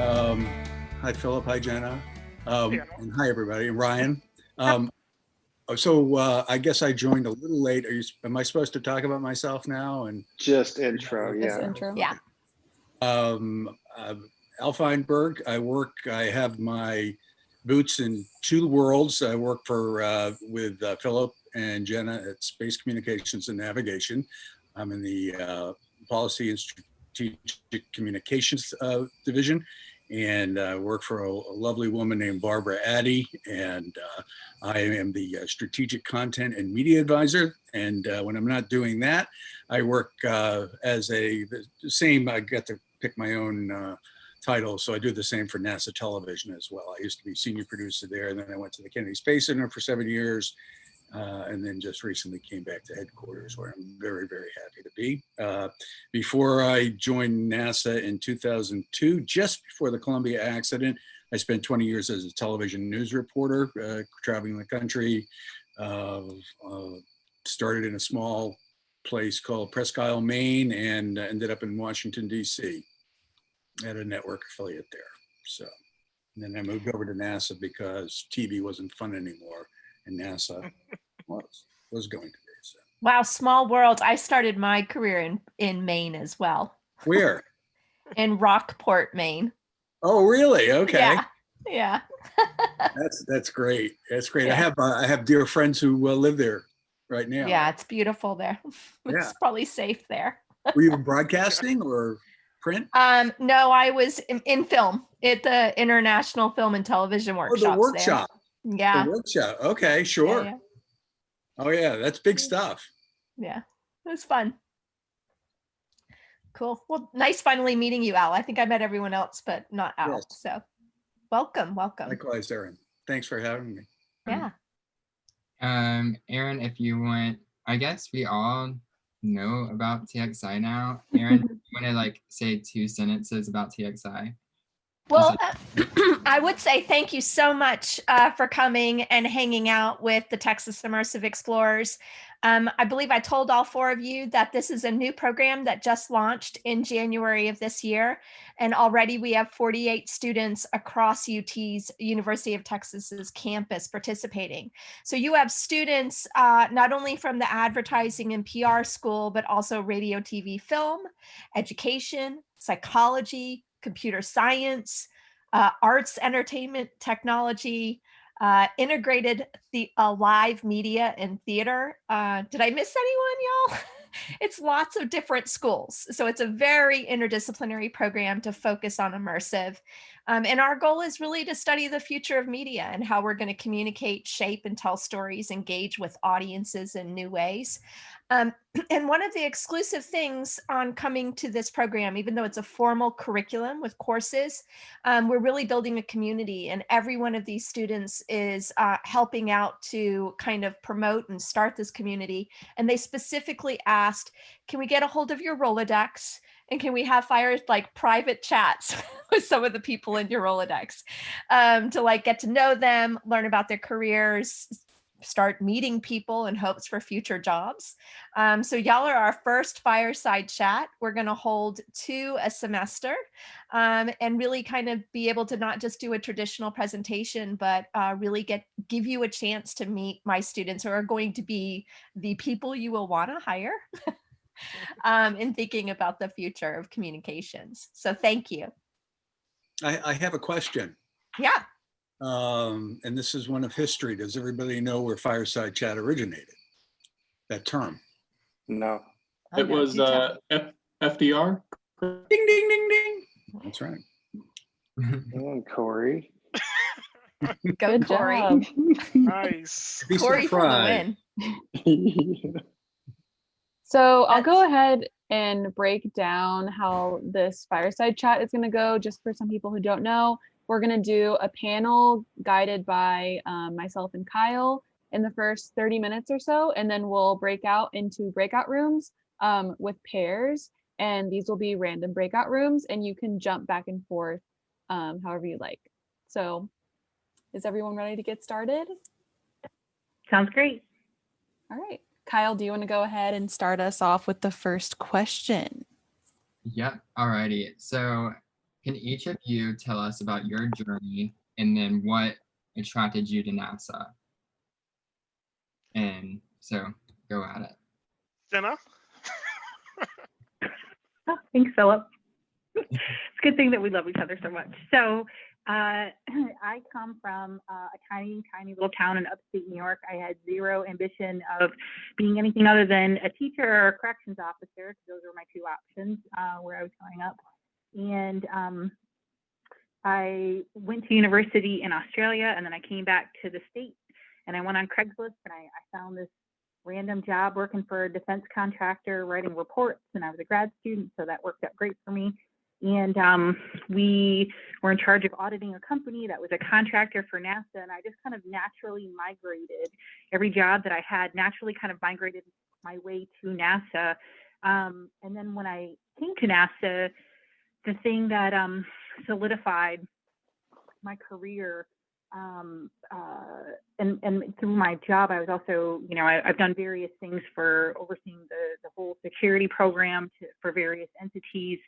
Um, Hi, Philip. Hi, Jenna. And hi, everybody. And Ryan. I guess I joined a little late. Am I supposed to talk about myself now? And Just intro, Just yeah. intro. Yeah. Al Feinberg. I have my boots in two worlds. I work with Philip and Jenna at Space Communications and Navigation. I'm in the Policy and Strategic Communications Division, and I work for a lovely woman named Barbara Addy, and I am the Strategic Content and Media Advisor. And when I'm not doing that, I work as the same. I get to pick my own title, so I do the same for NASA Television as well. I used to be senior producer there, and then I went to the Kennedy Space Center for 7 years, and then just recently came back to headquarters, where I'm very, very happy to be. Before I joined NASA in 2002, just before the Columbia accident, I spent 20 years as a television news reporter, traveling the country. Started in a small place called Presque Isle, Maine, and ended up in Washington, D.C. at a network affiliate there. So, and then I moved over to NASA because TV wasn't fun anymore, and NASA was going to be. So. Wow, small world. I started my career in Maine as well. Where? In Rockport, Maine. Oh, really? Okay. Yeah. That's great. That's great. Yeah. I have dear friends who live there right now. Yeah, it's beautiful there. It's probably safe there. Were you broadcasting or print? No, I was in film at the International Film and Television Workshops. Oh, the workshop. There. Yeah. The workshop. Okay, sure. Yeah. Oh yeah, that's big stuff. Yeah, it was fun. Cool. Well, nice finally meeting you, Al. I think I met everyone else, but not Al. Yes. So welcome. Likewise, Aaron. Thanks for having me. Yeah. Aaron, if you want, I guess we all know about TXI now. Aaron, you want to say 2 sentences about TXI? Well, I would say thank you so much for coming and hanging out with the Texas Immersive Explorers. I believe I told all 4 of you that this is a new program that just launched in January of this year. And already we have 48 students across UT's University of Texas's campus participating. So you have students not only from the advertising and PR school, but also radio, TV, film, education, psychology, computer science, arts, entertainment, technology, integrated live media and theater. Did I miss anyone, y'all? It's lots of different schools. So it's a very interdisciplinary program to focus on immersive. And our goal is really to study the future of media and how we're going to communicate, shape, and tell stories, engage with audiences in new ways. And one of the exclusive things on coming to this program, even though it's a formal curriculum with courses, we're really building a community, and every one of these students is helping out to kind of promote and start this community. And they specifically asked, can we get a hold of your Rolodex? And can we have private chats with some of the people in your Rolodex to get to know them, learn about their careers, start meeting people in hopes for future jobs. So y'all are our first fireside chat. We're going to hold 2 a semester and really kind of be able to not just do a traditional presentation, but really give you a chance to meet my students who are going to be the people you will want to hire in thinking about the future of communications. So thank you. I have a question. Yeah. And this is one of history. Does everybody know where fireside chat originated? That term? No. It was FDR. Ding, ding, ding, ding. That's right. Corey. Go, Good Corey. job. Nice. Corey for the win. So I'll go ahead and break down how this fireside chat is going to go, just for some people who don't know. We're going to do a panel guided by myself and Kyle in the first 30 minutes or so, and then we'll break out into breakout rooms with pairs, and these will be random breakout rooms, and you can jump back and forth however you like. So is everyone ready to get started? Sounds great. All right. Kyle, do you want to go ahead and start us off with the first question? Yep. Alrighty. So can each of you tell us about your journey and then what attracted you to NASA? And so go at it. Jenna? Oh, thanks, Philip. It's a good thing that we love each other so much. So I come from a tiny, tiny little town in upstate New York. I had zero ambition of being anything other than a teacher or a corrections officer, because those were my two options where I was growing up. And I went to university in Australia, and then I came back to the States, and I went on Craigslist, and I found this random job working for a defense contractor, writing reports, and I was a grad student, so that worked out great for me. And we were in charge of auditing a company that was a contractor for NASA, and I just kind of naturally migrated. Every job that I had naturally kind of migrated my way to NASA. And then when I came to NASA, the thing that solidified my career, and through my job, I was also, I've done various things for overseeing the whole security program for various entities,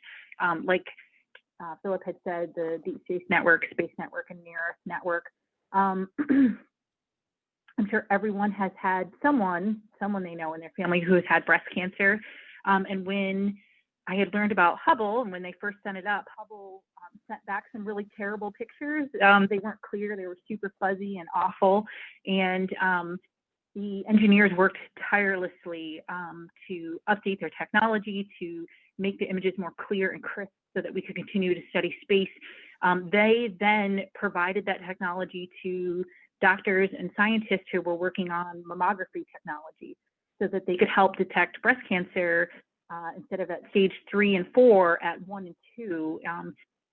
like Philip had said, the Deep Space Network, and Near Earth Network. I'm sure everyone has had someone they know in their family who has had breast cancer. And when I had learned about Hubble, and when they first sent it up, Hubble sent back some really terrible pictures. They weren't clear, they were super fuzzy and awful. And the engineers worked tirelessly to update their technology to make the images more clear and crisp so that we could continue to study space. They then provided that technology to doctors and scientists who were working on mammography technology so that they could help detect breast cancer instead of at stage 3 and 4 at 1 and 2,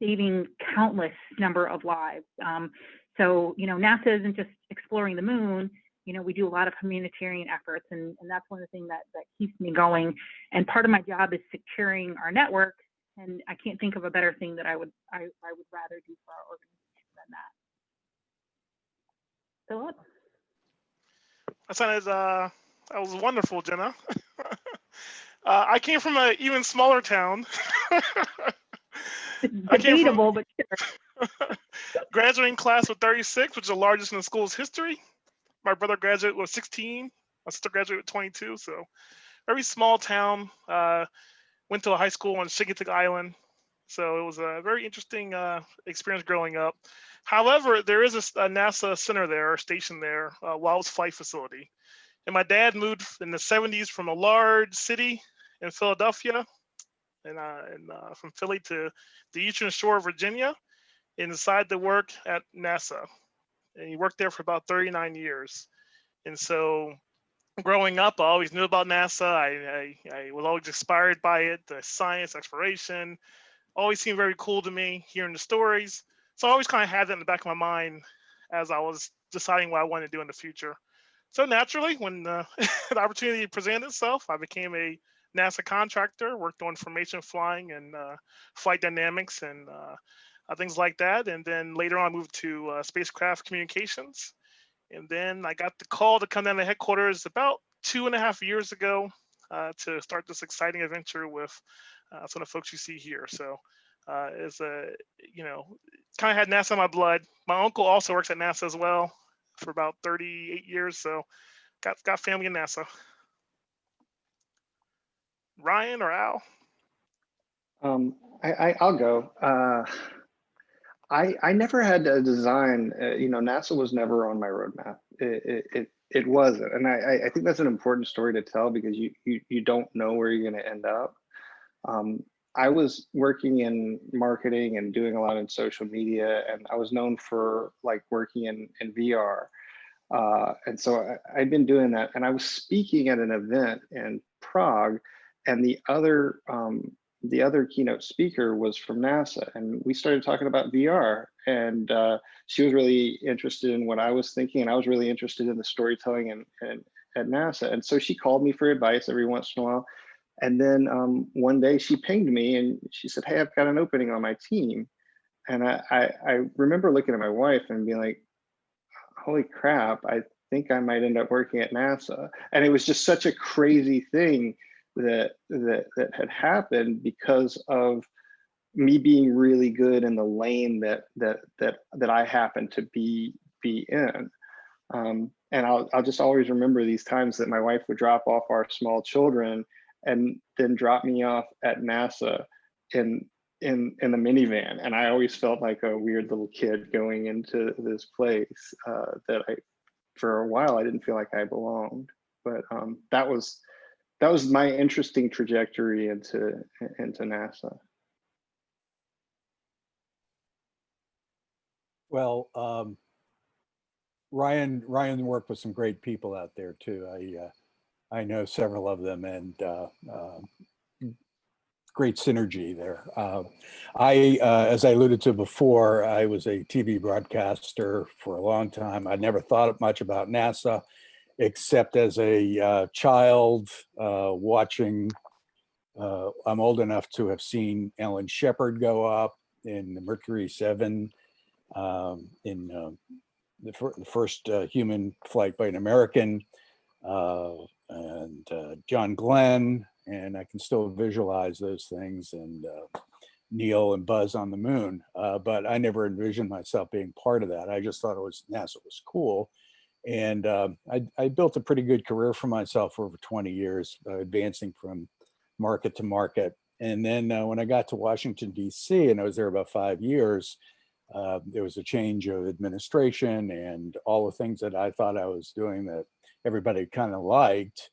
saving countless number of lives. So, NASA isn't just exploring the moon. We do a lot of humanitarian efforts, and that's one of the things that keeps me going. And part of my job is securing our network, and I can't think of a better thing that I would rather do for our organization than that. Philip? That was wonderful, Jenna. I came from an even smaller town. Debatable, but sure. Graduating class with 36, which is the largest in the school's history. My brother graduated with 16. My sister graduated with 22. So very small town. Went to a high school on Shigatig Island. So it was a very interesting experience growing up. However, there is a NASA center there, or station there, Wallops Flight Facility. And my dad moved in the 70s from a large city in Philadelphia, and from Philly to the Eastern Shore of Virginia, and decided to work at NASA. And he worked there for about 39 years. And so growing up, I always knew about NASA. I was always inspired by it, the science, exploration, always seemed very cool to me, hearing the stories. So I always kind of had that in the back of my mind as I was deciding what I wanted to do in the future. So naturally, when the opportunity presented itself, I became a NASA contractor, worked on formation flying and flight dynamics and things like that. And then later on, I moved to spacecraft communications. And then I got the call to come down to headquarters about 2.5 years ago to start this exciting adventure with some of the folks you see here. So it's kind of had NASA in my blood. My uncle also works at NASA as well for about 38 years. So got family in NASA. Ryan or Al? I'll go. I never had a design. NASA was never on my roadmap. It wasn't, and I think that's an important story to tell because you don't know where you're going to end up. I was working in marketing and doing a lot in social media, and I was known for like working in VR. And so I'd been doing that, and I was speaking at an event in Prague, and the other keynote speaker was from NASA, and we started talking about VR, and she was really interested in what I was thinking, and I was really interested in the storytelling and at NASA. And so she called me for advice every once in a while. And then one day she pinged me and she said, "Hey, I've got an opening on my team." And I remember looking at my wife and being like, holy crap, I think I might end up working at NASA. And it was just such a crazy thing that had happened because of me being really good in the lane that I happen to be in. And I'll just always remember these times that my wife would drop off our small children and then drop me off at NASA in the minivan. And I always felt like a weird little kid going into this place that for a while, I didn't feel like I belonged. But that was my interesting trajectory into NASA. Well, Ryan worked with some great people out there too. I know several of them, and great synergy there. As I alluded to before, I was a TV broadcaster for a long time. I never thought much about NASA, except as a child watching. I'm old enough to have seen Alan Shepard go up in the Mercury 7 in the first human flight by an American, and John Glenn, and I can still visualize those things, and Neil and Buzz on the moon. But I never envisioned myself being part of that. I just thought NASA was cool. And I built a pretty good career for myself for over 20 years, advancing from market to market. And then when I got to Washington, D.C., and I was there about 5 years, there was a change of administration, and all the things that I thought I was doing that everybody kind of liked.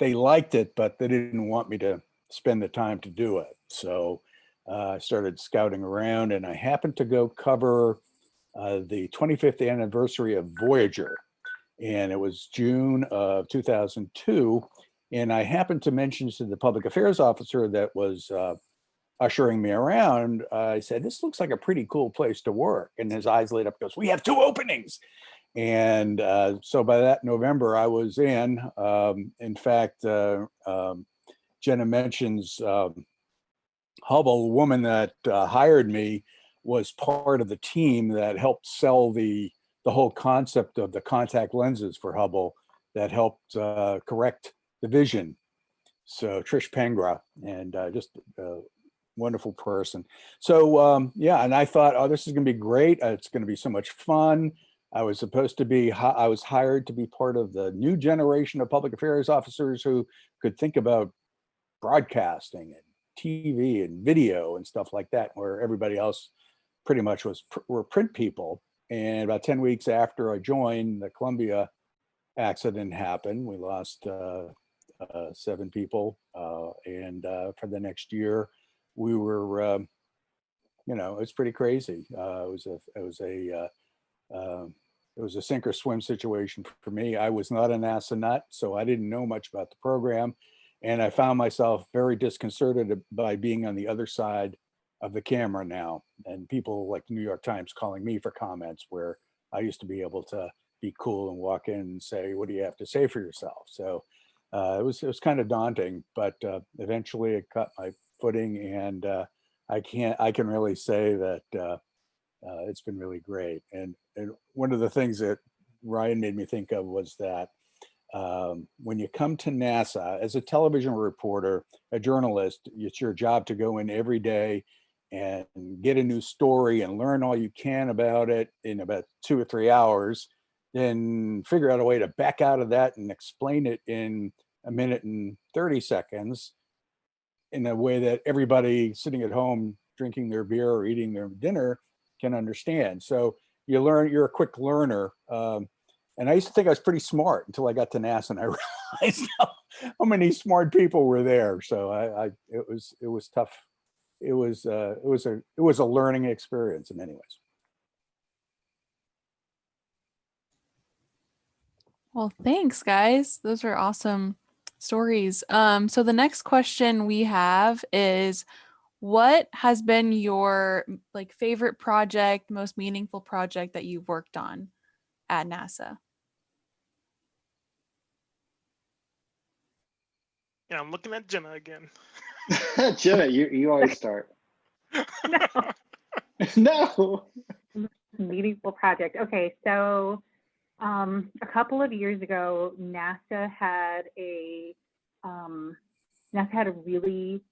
They liked it, but they didn't want me to spend the time to do it. So I started scouting around, and I happened to go cover the 25th anniversary of Voyager. And it was June of 2002. And I happened to mention to the public affairs officer that was ushering me around, I said, "This looks like a pretty cool place to work." And his eyes lit up, goes, "We have 2 openings." And so by that November, I was in. In fact, Jenna mentions Hubble, the woman that hired me, was part of the team that helped sell the whole concept of the contact lenses for Hubble that helped correct the vision. So Trish Pengra, and just a wonderful person. So yeah, and I thought, oh, this is going to be great. It's going to be so much fun. I was hired to be part of the new generation of public affairs officers who could think about broadcasting and TV and video and stuff like that, where everybody else pretty much were print people. And about 10 weeks after I joined, the Columbia accident happened. We lost 7 people, and for the next year, we were, it's pretty crazy. It was a sink or swim situation for me. I was not a NASA nut, so I didn't know much about the program. And I found myself very disconcerted by being on the other side of the camera now. And people like the New York Times calling me for comments, where I used to be able to be cool and walk in and say, "What do you have to say for yourself?" So it was kind of daunting, but eventually it cut my footing, and I can really say that it's been really great. And one of the things that Ryan made me think of was that when you come to NASA as a television reporter, a journalist, it's your job to go in every day and get a new story and learn all you can about it in about 2 or 3 hours, then figure out a way to back out of that and explain it in 1 minute and 30 seconds in a way that everybody sitting at home drinking their beer or eating their dinner can understand. So you're a quick learner. And I used to think I was pretty smart until I got to NASA, and I realized how many smart people were there. So it was tough. It was a learning experience in many ways. Well, thanks, guys. Those are awesome stories. So the next question we have is, what has been your favorite project, most meaningful project that you've worked on at NASA? Yeah, I'm looking at Jenna again. Jenna, you always start. No. No. Meaningful project. Okay, so a couple of years ago, NASA had a really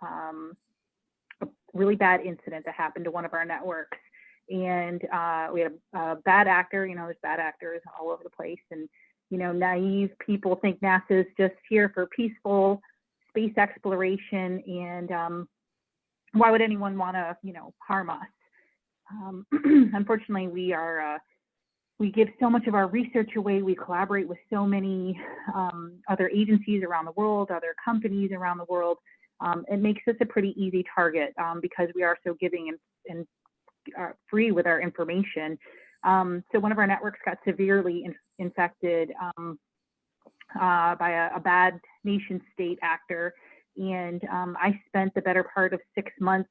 a really bad incident that happened to one of our networks. And we had a bad actor, there's bad actors all over the place. And, naive people think NASA is just here for peaceful space exploration. And why would anyone want to, harm us? Unfortunately, we give so much of our research away. We collaborate with so many other agencies around the world, other companies around the world. It makes us a pretty easy target because we are so giving and free with our information. So one of our networks got severely infected by a bad nation state actor. And I spent the better part of 6 months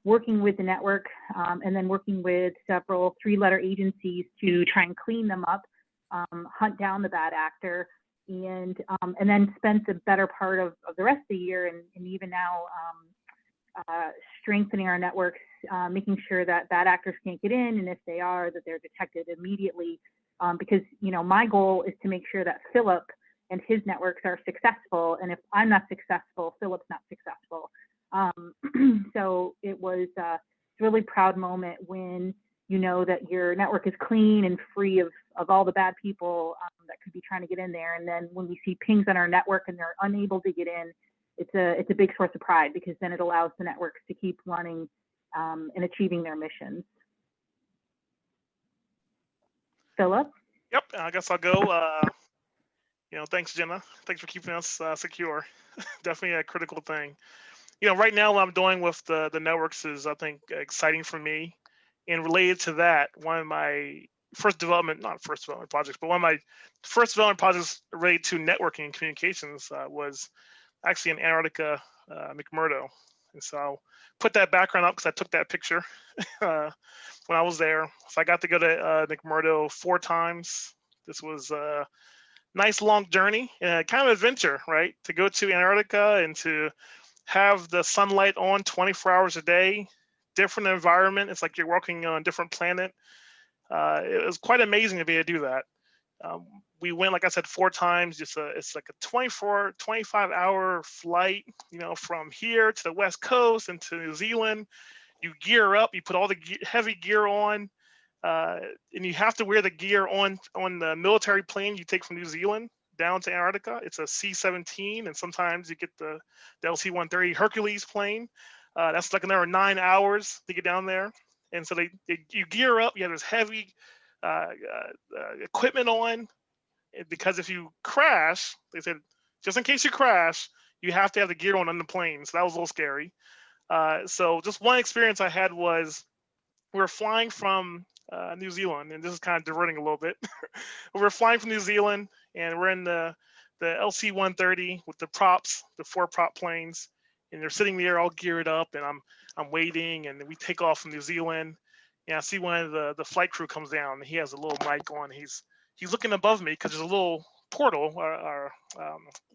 working with the network and then working with several 3-letter agencies to try and clean them up, hunt down the bad actor, and then spent the better part of the rest of the year and even now strengthening our networks, making sure that bad actors can't get in, and if they are, that they're detected immediately. Because my goal is to make sure that Philip and his networks are successful, and if I'm not successful, Philip's not successful. So it was a really proud moment when that your network is clean and free of all the bad people that could be trying to get in there. And then when we see pings on our network and they're unable to get in, it's a big source of pride, because then it allows the networks to keep running and achieving their missions. Philip? Yep, I guess I'll go. Thanks, Jenna. Thanks for keeping us secure. Definitely a critical thing. Right now what I'm doing with the networks is, I think, exciting for me. And related to that, one of my first development projects, but one of my first development projects related to networking and communications was actually in Antarctica, McMurdo. And so I'll put that background up because I took that picture when I was there. So I got to go to McMurdo 4 times. This was a nice long journey and kind of adventure, right? To go to Antarctica and to have the sunlight on 24 hours a day, different environment. It's like you're walking on a different planet. It was quite amazing to be able to do that. We went, like I said, 4 times. It's like a 25-hour flight, from here to the West Coast and to New Zealand. You gear up, you put all the heavy gear on, and you have to wear the gear on the military plane you take from New Zealand down to Antarctica. It's a C-17, and sometimes you get the LC-130 Hercules plane. That's like another 9 hours to get down there. And so you gear up, you have this heavy equipment on, because if you crash, they said, just in case you crash, you have to have the gear on the plane. So that was a little scary. So just one experience I had was, we were flying from New Zealand, and this is kind of diverting a little bit. We're flying from New Zealand, and we're in the LC-130 with the props, the 4 prop planes, and they're sitting there all geared up, and I'm waiting, and we take off from New Zealand. And I see one of the flight crew comes down, and he has a little mic on. He's looking above me because there's a little portal or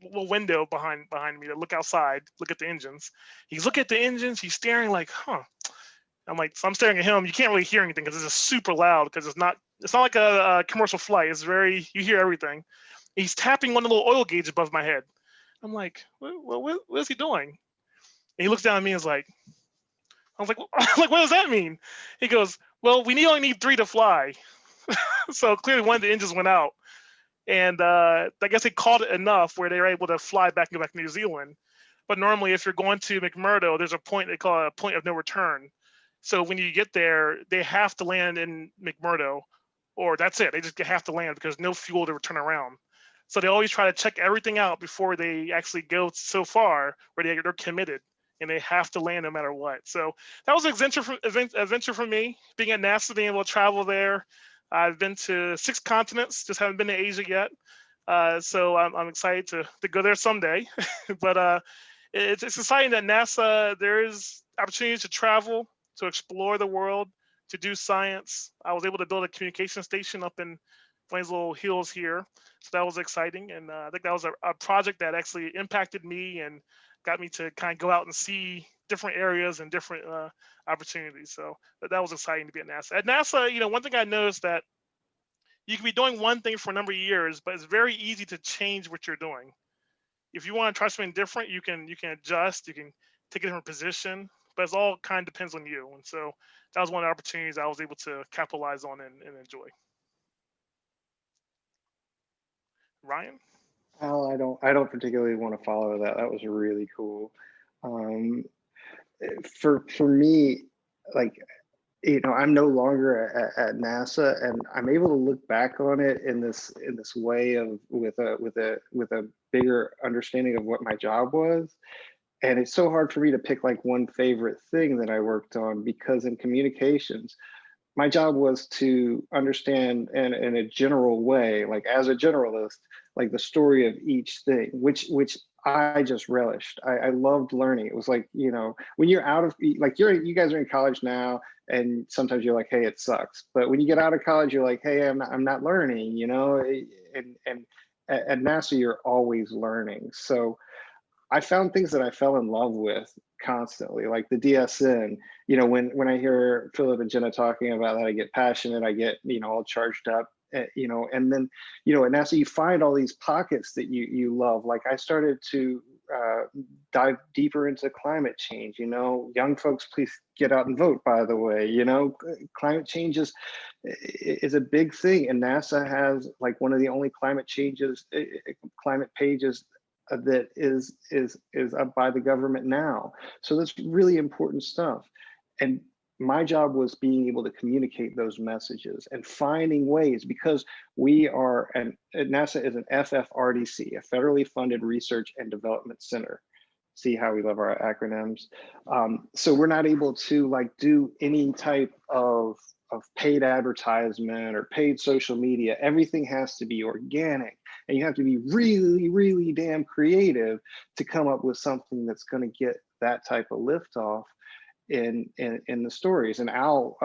little window behind me to look outside, look at the engines. He's looking at the engines. He's staring like, huh. I'm like, so I'm staring at him. You can't really hear anything because it's just super loud, because it's not like a commercial flight. It's you hear everything. He's tapping one of the little oil gauge above my head. I'm like, what is he doing? And he looks down at me and is like, I was like, what does that mean? He goes, well, we only need 3 to fly. So clearly one of the engines went out. And I guess they caught it enough where they were able to fly back and go back to New Zealand. But normally if you're going to McMurdo, there's a point they call a point of no return. So when you get there, they have to land in McMurdo, or that's it. They just have to land because no fuel to return around. So they always try to check everything out before they actually go so far where they're committed, and they have to land no matter what. So that was an adventure for me, being at NASA, being able to travel there. I've been to 6 continents, just haven't been to Asia yet. So I'm excited to go there someday. But it's exciting that NASA, there is opportunities to travel, to explore the world, to do science. I was able to build a communication station up in one of these little hills here. So that was exciting. And I think that was a project that actually impacted me and got me to kind of go out and see different areas and different opportunities. So that was exciting to be at NASA. At NASA, one thing I noticed that you can be doing one thing for a number of years, but it's very easy to change what you're doing. If you want to try something different, you can adjust, you can take a different position, but it's all kind of depends on you. And so that was one of the opportunities I was able to capitalize on and enjoy. Ryan? Al, I don't particularly want to follow that. That was really cool. For me, like, you know, I'm no longer at NASA, and I'm able to look back on it in this way of with a bigger understanding of what my job was. And it's so hard for me to pick like one favorite thing that I worked on, because in communications, my job was to understand in a general way, like as a generalist, like the story of each thing, which I just relished. I loved learning. It was like, you know, when you're out of, like, you guys are in college now, and sometimes you're like, hey, it sucks. But when you get out of college, you're like, hey, I'm not learning, you know. And at NASA, you're always learning. So I found things that I fell in love with constantly, like the DSN. You know, when I hear Philip and Jenna talking about that, I get passionate, I get, you know, all charged up, you know. And then, you know, at NASA, you find all these pockets that you love. Like I started to dive deeper into climate change. You know, young folks, please get out and vote, by the way. You know, climate change is a big thing, and NASA has like one of the only climate pages that is up by the government now. So that's really important stuff. And my job was being able to communicate those messages and finding ways, because we are, and NASA is an FFRDC, a federally funded research and development center. See how we love our acronyms. So we're not able to like do any type of paid advertisement or paid social media. Everything has to be organic, and you have to be really, really damn creative to come up with something that's going to get that type of liftoff in the stories. And Al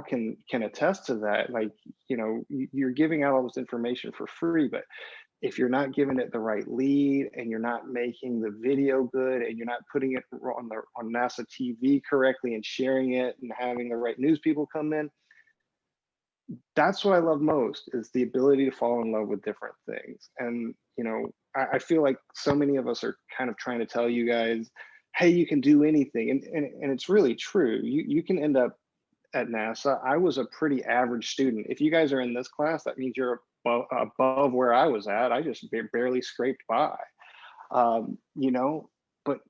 can attest to that. Like, you know, you're giving out all this information for free, but if you're not giving it the right lead, and you're not making the video good, and you're not putting it on NASA TV correctly and sharing it and having the right news people come in, that's what I love most, is the ability to fall in love with different things. And, you know, I feel like so many of us are kind of trying to tell you guys, hey, you can do anything. And it's really true. You can end up at NASA. I was a pretty average student. If you guys are in this class, that means you're above where I was at. I just barely scraped by, you know, but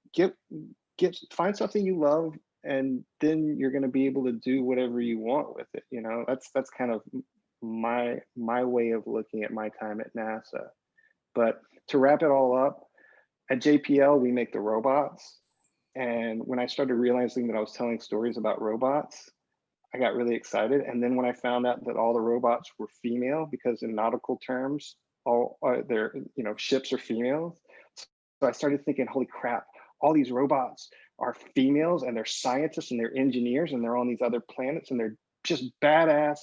find something you love, and then you're going to be able to do whatever you want with it. You know, that's kind of my way of looking at my time at NASA. But to wrap it all up, at JPL, we make the robots. And when I started realizing that I was telling stories about robots, I got really excited. And then when I found out that all the robots were female, because in nautical terms, all their, you know, ships are females. So I started thinking, holy crap, all these robots are females, and they're scientists and they're engineers, and they're on these other planets, and they're just badass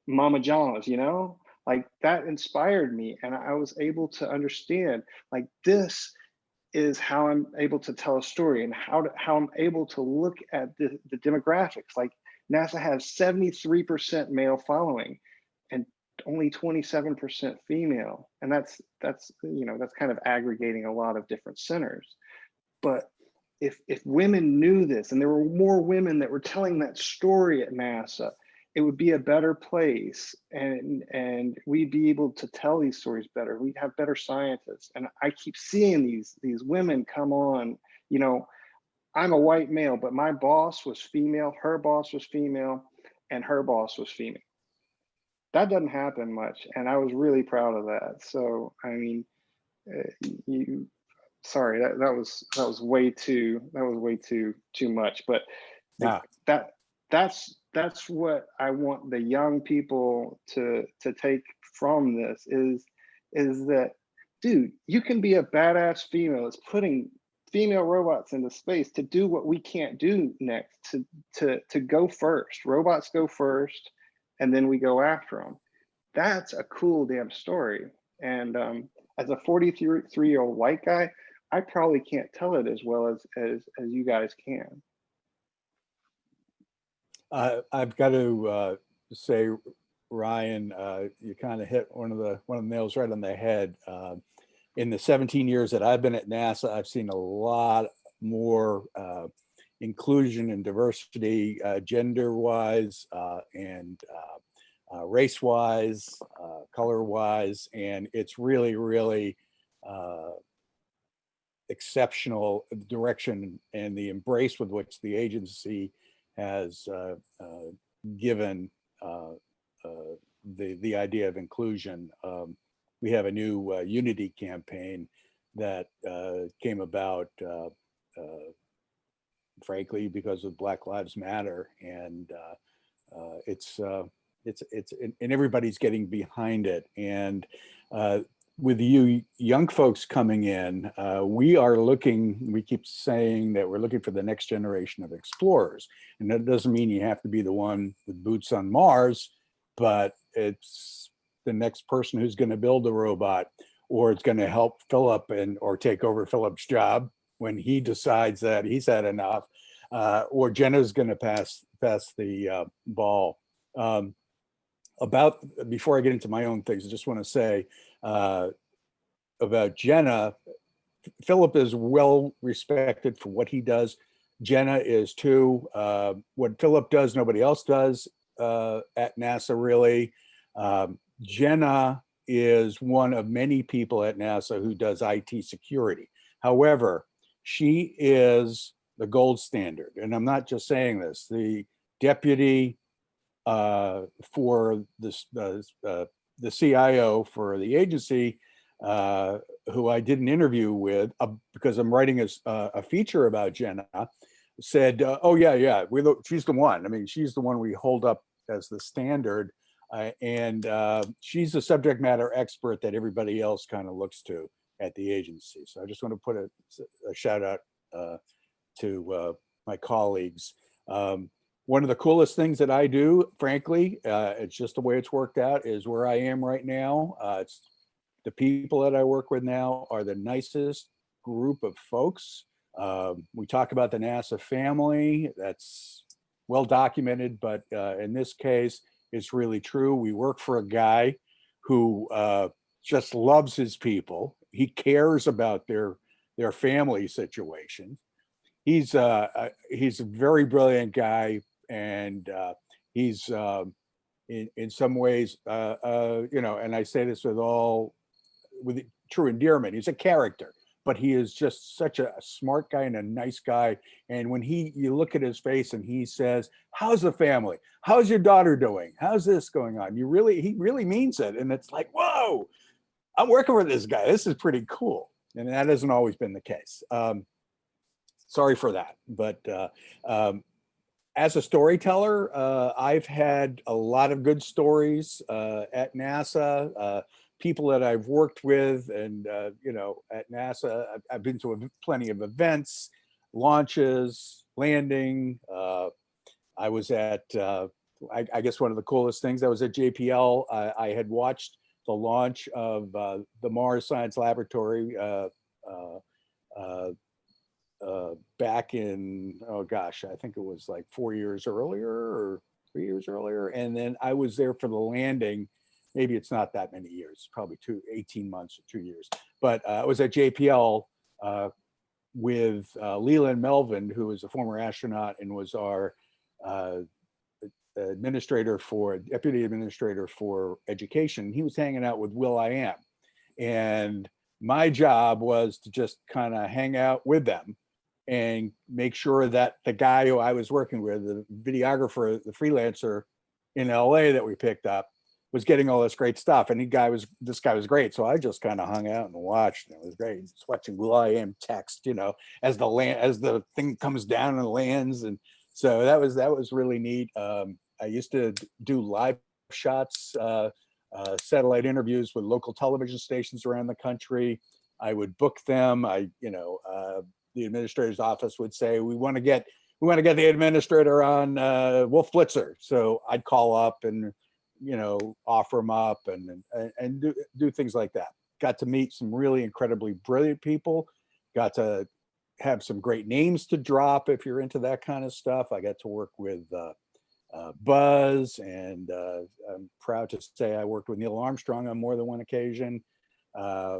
mama janas, you know? Like, that inspired me, and I was able to understand, like, this is how I'm able to tell a story, and how I'm able to look at the demographics. Like, NASA has 73% male following and only 27% female. And that's, you know, that's kind of aggregating a lot of different centers. But if women knew this, and there were more women that were telling that story at NASA, it would be a better place, and we'd be able to tell these stories better. We'd have better scientists. And I keep seeing these women come on. You know, I'm a white male, but my boss was female, her boss was female, and her boss was female. That doesn't happen much, and I was really proud of that. So, I mean, sorry, that was way too much, but Yeah. that's what I want the young people to take from this, is that, dude, you can be a badass female that's putting female robots into space to do what we can't do next, to go first. Robots go first, and then we go after them. That's a cool damn story. And as a 43-year-old white guy, I probably can't tell it as well as you guys can. I've got to say, Ryan, you kind of hit one of the nails right on the head. In the 17 years that I've been at NASA, I've seen a lot more inclusion and diversity, gender-wise and race-wise, color-wise, and it's really, really exceptional direction and the embrace with which the agency has given the idea of inclusion. We have a new unity campaign that came about, frankly, because of Black Lives Matter, and and everybody's getting behind it. And with you young folks coming in, we keep saying that we're looking for the next generation of explorers. And that doesn't mean you have to be the one with boots on Mars, but it's the next person who's going to build a robot, or it's going to help Philip or take over Philip's job when he decides that he's had enough, or Jenna's going to pass the ball. Before I get into my own things, I just want to say about Jenna, Philip is well respected for what he does. Jenna is too. What Philip does, nobody else does at NASA, really. Jenna is one of many people at NASA who does IT security. However, she is the gold standard. And I'm not just saying this. The deputy for the CIO for the agency, who I did an interview with because I'm writing a feature about Jenna, said, oh yeah, she's the one. I mean, she's the one we hold up as the standard. And she's a subject matter expert that everybody else kind of looks to at the agency. So I just want to put a shout out to my colleagues. One of the coolest things that I do, frankly, it's just the way it's worked out, is where I am right now. It's the people that I work with now are the nicest group of folks. We talk about the NASA family. That's well documented, but in this case, it's really true. We work for a guy who just loves his people. He cares about their family situation. He's a very brilliant guy, and he's in some ways, and I say this with true endearment. He's a character, but he is just such a smart guy and a nice guy. And when you look at his face and he says, "How's the family? How's your daughter doing? How's this going on?" He really means it. And it's like, whoa, I'm working with this guy. This is pretty cool. And that hasn't always been the case. Sorry for that. But as a storyteller, I've had a lot of good stories at NASA. People that I've worked with, and at NASA, I've been to plenty of events, launches, landing. I was at, I guess one of the coolest things, I was at JPL. I had watched the launch of the Mars Science Laboratory back in, oh gosh, I think it was like 4 years earlier or 3 years earlier. And then I was there for the landing. Maybe it's not that many years, probably 18 months or 2 years. But I was at JPL with Leland Melvin, who is a former astronaut and was our deputy administrator for education. He was hanging out with Will.i.am. And my job was to just kind of hang out with them and make sure that the guy who I was working with, the videographer, the freelancer in LA that we picked up, was getting all this great stuff. And this guy was great. So I just kind of hung out and watched, and it was great. Just watching Will.i.am text, as the thing comes down and lands. And so that was really neat. I used to do live shots, satellite interviews with local television stations around the country. I would book them. The administrator's office would say, we want to get the administrator on Wolf Blitzer. So I'd call up and offer them up and do things like that. Got to meet some really incredibly brilliant people. Got to have some great names to drop if you're into that kind of stuff. I got to work with Buzz, and I'm proud to say I worked with Neil Armstrong on more than one occasion. I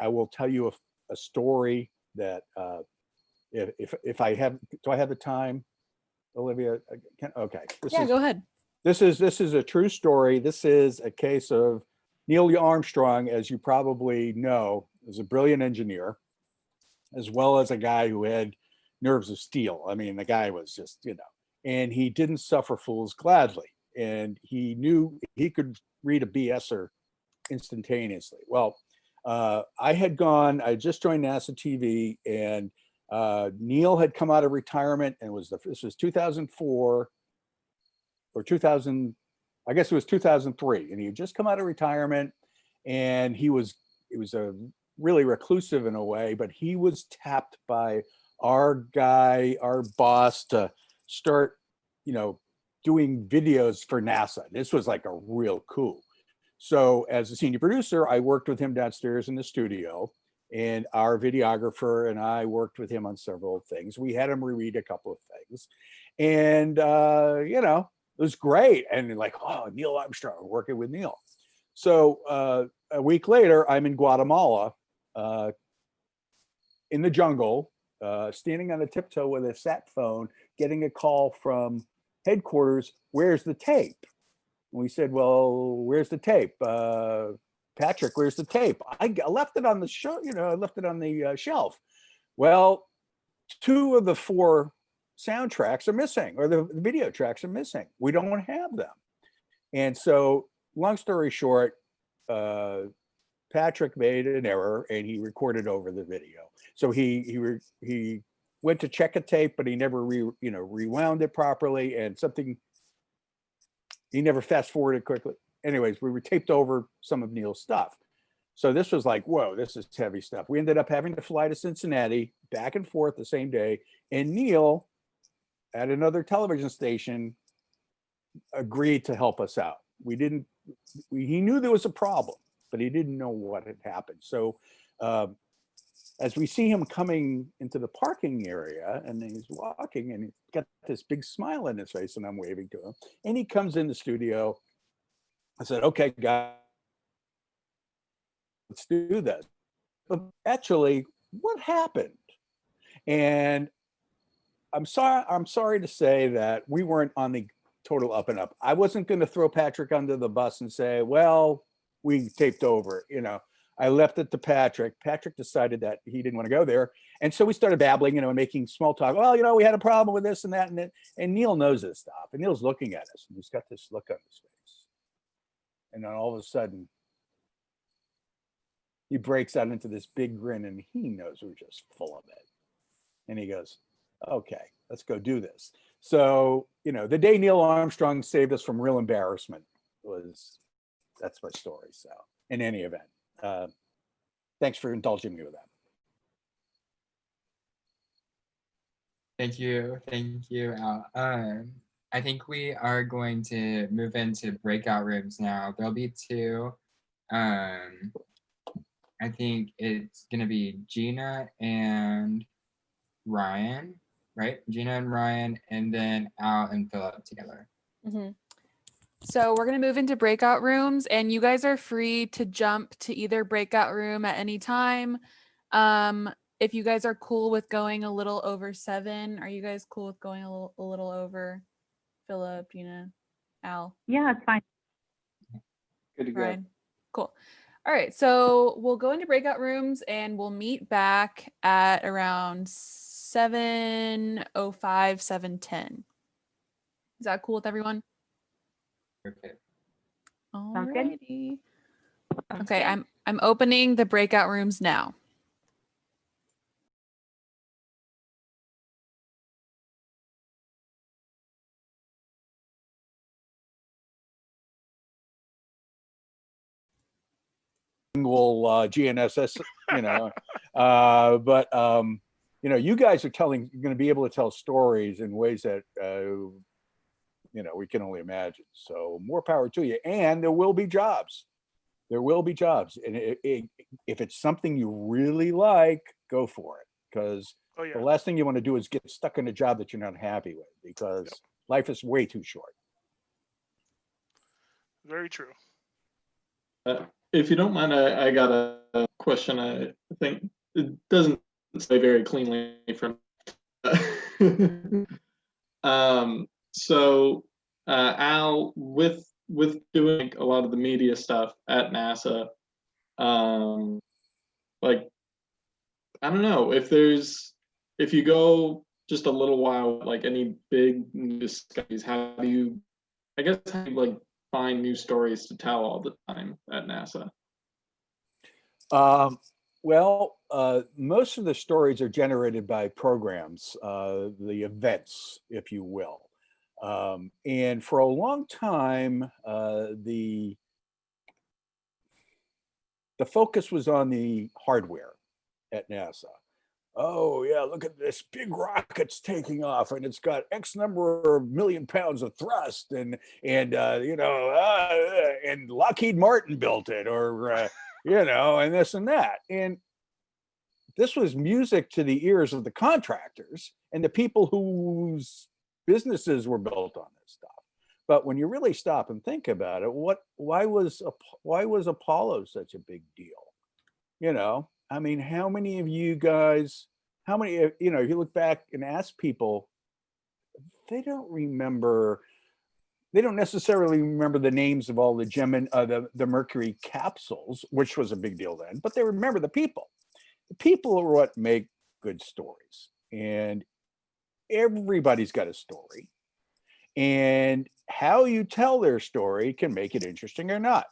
will tell you a story that if I have, do I have the time, Olivia? Okay. Go ahead. This is a true story. This is a case of Neil Armstrong, as you probably know, is a brilliant engineer, as well as a guy who had nerves of steel. I mean, the guy was just, and he didn't suffer fools gladly. And he knew he could read a BSer instantaneously. Well, I just joined NASA TV, and Neil had come out of retirement, and this was 2004 or 2000, I guess it was 2003. And he had just come out of retirement, and he was a really reclusive in a way, but he was tapped by our boss to start, doing videos for NASA. This was like a real coup. So as a senior producer, I worked with him downstairs in the studio, and our videographer and I worked with him on several things. We had him reread a couple of things, and it was great. And like, oh, Neil Armstrong, working with Neil. So a week later, I'm in Guatemala, in the jungle, standing on a tiptoe with a sat phone, getting a call from headquarters. Where's the tape? And we said, well, where's the tape? Patrick, where's the tape? I left it on the show, I left it on the shelf. Well, 2 of the 4 soundtracks are missing, or the video tracks are missing. We don't have them. And so, long story short, Patrick made an error, and he recorded over the video. So he went to check a tape, but he never rewound it properly, and he never fast forwarded quickly. Anyways, we were taped over some of Neil's stuff. So this was like, whoa, this is heavy stuff. We ended up having to fly to Cincinnati back and forth the same day. And Neil, at another television station, agreed to help us out. He knew there was a problem, but he didn't know what had happened. So as we see him coming into the parking area, and he's walking, and he's got this big smile on his face, and I'm waving to him, and he comes in the studio. I said, okay, guys, let's do this. But actually, what happened? And I'm sorry to say that we weren't on the total up and up. I wasn't going to throw Patrick under the bus and say, well, we taped over, I left it to Patrick. Patrick decided that he didn't want to go there. And so we started babbling, making small talk. Well, we had a problem with this and that. And Neil knows this stuff. And Neil's looking at us, and he's got this look on his face. And then all of a sudden, he breaks out into this big grin, and he knows we're just full of it. And he goes, okay, let's go do this. So, the day Neil Armstrong saved us from real embarrassment that's my story. So in any event, thanks for indulging me with that. Thank you, Al. I think we are going to move into breakout rooms now. There'll be 2. I think it's gonna be Gina and Ryan, right? Gina and Ryan, and then Al and Philip together. Mm-hmm. So we're going to move into breakout rooms, and you guys are free to jump to either breakout room at any time. If you guys are cool with going a little over 7, are you guys cool with going a little over? Philip, Gina, Al? Yeah, it's fine. Good to go. Ryan? Cool. All right, so we'll go into breakout rooms, and we'll meet back at around 7:05, 7:10. Is that cool with everyone? Okay. Sounds good. Alrighty. Okay, I'm opening the breakout rooms now. GNSS, but you guys are going to be able to tell stories in ways that we can only imagine. So more power to you. And there will be jobs. And if it's something you really like, go for it. Because the last thing you want to do is get stuck in a job that you're not happy with, because life is way too short. Very true. If you don't mind, I got a question. I think it doesn't say very cleanly from. So Al, with doing a lot of the media stuff at NASA, like, I don't know if you go just a little while, like any big discoveries, how do you like find new stories to tell all the time at NASA? Well, most of the stories are generated by programs, the events, if you will. And for a long time, the focus was on the hardware at NASA. Oh yeah, look at this big rocket's taking off, and it's got X number of million pounds of thrust, and and Lockheed Martin built it, or and this and that. And this was music to the ears of the contractors and the people whose businesses were built on this stuff. But when you really stop and think about it, why was Apollo such a big deal? I mean, how many of you guys, if you look back and ask people, they don't necessarily remember the names of all the Mercury capsules, which was a big deal then, but they remember the people. The people are what make good stories, and everybody's got a story, and how you tell their story can make it interesting or not.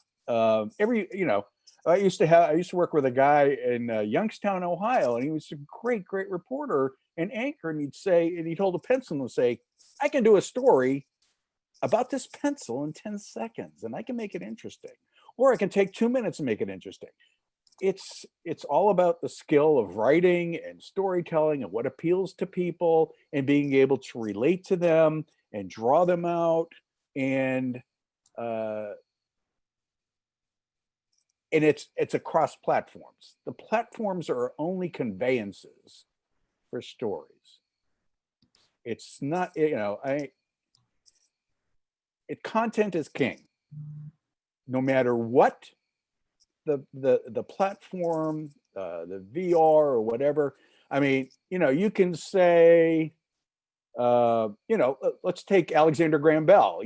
I used to work with a guy in Youngstown, Ohio, and he was a great reporter and anchor. And he'd hold a pencil and say, "I can do a story about this pencil in 10 seconds, and I can make it interesting, or I can take 2 minutes and make it interesting." It's all about the skill of writing and storytelling and what appeals to people and being able to relate to them and draw them out, and it's across platforms. The platforms are only conveyances for stories. It's not, content is king. No matter what the platform, the VR or whatever. I mean, you can say, let's take Alexander Graham Bell.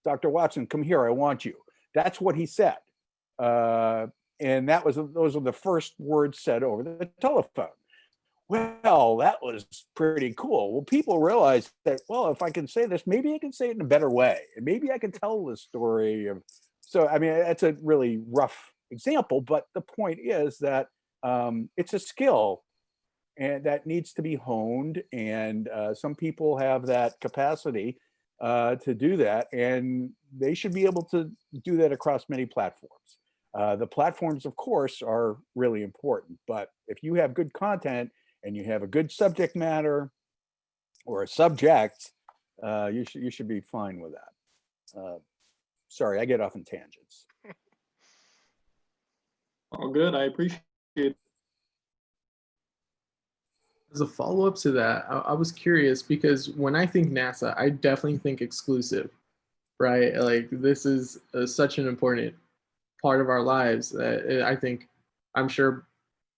Dr. Watson, come here, I want you. That's what he said. And those were the first words said over the telephone. Well, that was pretty cool. Well, people realized that, well, if I can say this, maybe I can say it in a better way. And maybe I can tell the story of, so, I mean, that's a really rough example, but the point is that it's a skill and that needs to be honed. And some people have that capacity to do that, and they should be able to do that across many platforms. The platforms, of course, are really important, but if you have good content and you have a good subject matter or a subject, you should be fine with that. Sorry, I get off in tangents. All good, I appreciate it. As a follow-up to that, I was curious because when I think NASA, I definitely think exclusive, right? Like this is such an important part of our lives that I'm sure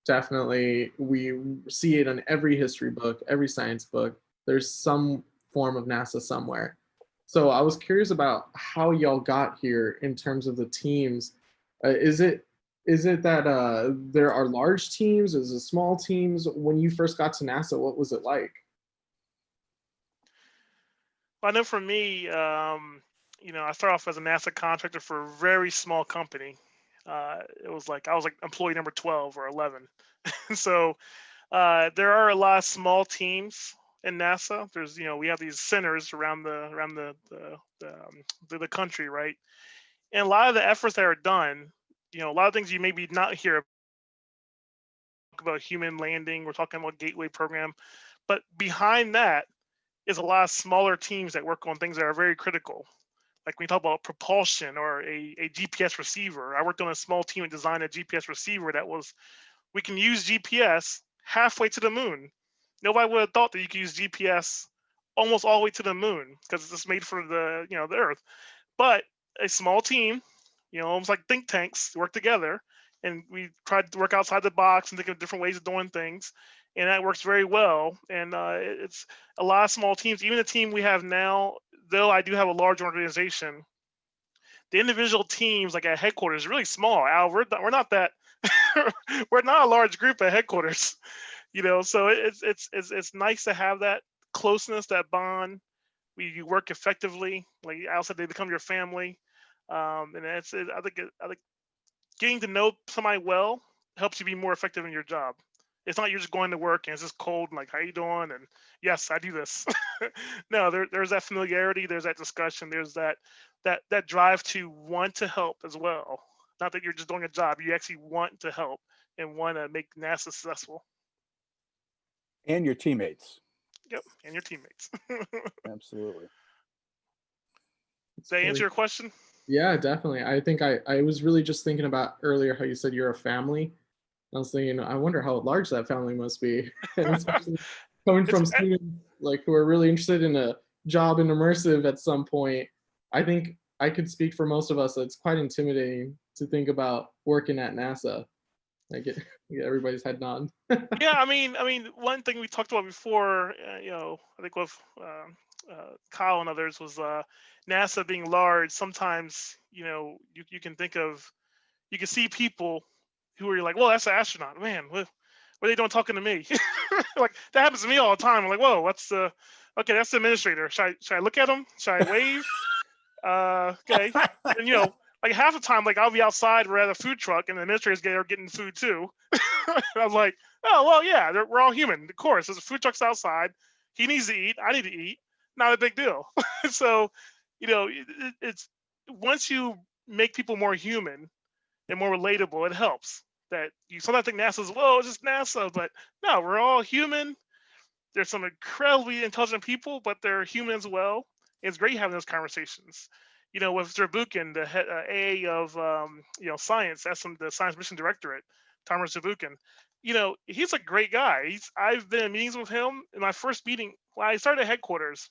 definitely we see it on every history book, every science book. There's some form of NASA somewhere. So I was curious about how y'all got here in terms of the teams. Is it that there are large teams? Is it small teams? When you first got to NASA, what was it like? I know for me, I started off as a NASA contractor for a very small company. It was like I was like employee number 12 or 11. So there are a lot of small teams in NASA. There's we have these centers around the country, right? And a lot of the efforts that are done, a lot of things you maybe not hear about human landing. We're talking about Gateway program, but behind that is a lot of smaller teams that work on things that are very critical. Like when we talk about propulsion or a GPS receiver, I worked on a small team that designed a GPS receiver we can use GPS halfway to the moon. Nobody would have thought that you could use GPS almost all the way to the moon because it's just made for the Earth. But a small team, almost like think tanks, work together, and we tried to work outside the box and think of different ways of doing things. and that works very well. And it's a lot of small teams. Even the team we have now, though I do have a large organization, the individual teams like at headquarters is really small. Al, we're not that we're not a large group at headquarters, So it's nice to have that closeness, that bond. You work effectively. Like Al said, they become your family, and I think getting to know somebody well helps you be more effective in your job. It's not you're just going to work and it's just cold and like, how you doing? And yes, I do this. No, there's that familiarity. There's that discussion. There's that drive to want to help as well. Not that you're just doing a job. You actually want to help and want to make NASA successful. And your teammates. Yep, and your teammates. Absolutely. Does that answer your question? Yeah, definitely. I think I was really just thinking about earlier how you said you're a family. I was thinking, I wonder how large that family must be. And especially coming from students like who are really interested in a job in immersive at some point. I think I could speak for most of us. It's quite intimidating to think about working at NASA. I get everybody's head nod. Yeah, I mean, one thing we talked about before, I think with Kyle and others was NASA being large. Sometimes, you can you can see people who are like, well, that's an astronaut, man. What are they doing talking to me? Like that happens to me all the time. I'm like, whoa, okay, that's the administrator. Should I look at him? Should I wave? Okay, and like half the time, like I'll be outside, we're at a food truck, and the administrators are getting food too. I was like, oh well, yeah, we're all human. Of course, there's a food truck's outside. He needs to eat. I need to eat. Not a big deal. So, it's once you make people more human and more relatable, it helps. That you sometimes think NASA's, whoa, it's just NASA, but no, we're all human. There's some incredibly intelligent people, but they're human as well. It's great having those conversations. With Zerbukin, the head, AA of science, that's the science mission directorate, Thomas Zerbukin. He's a great guy. I've been in meetings with him. In my first meeting, when I started at headquarters,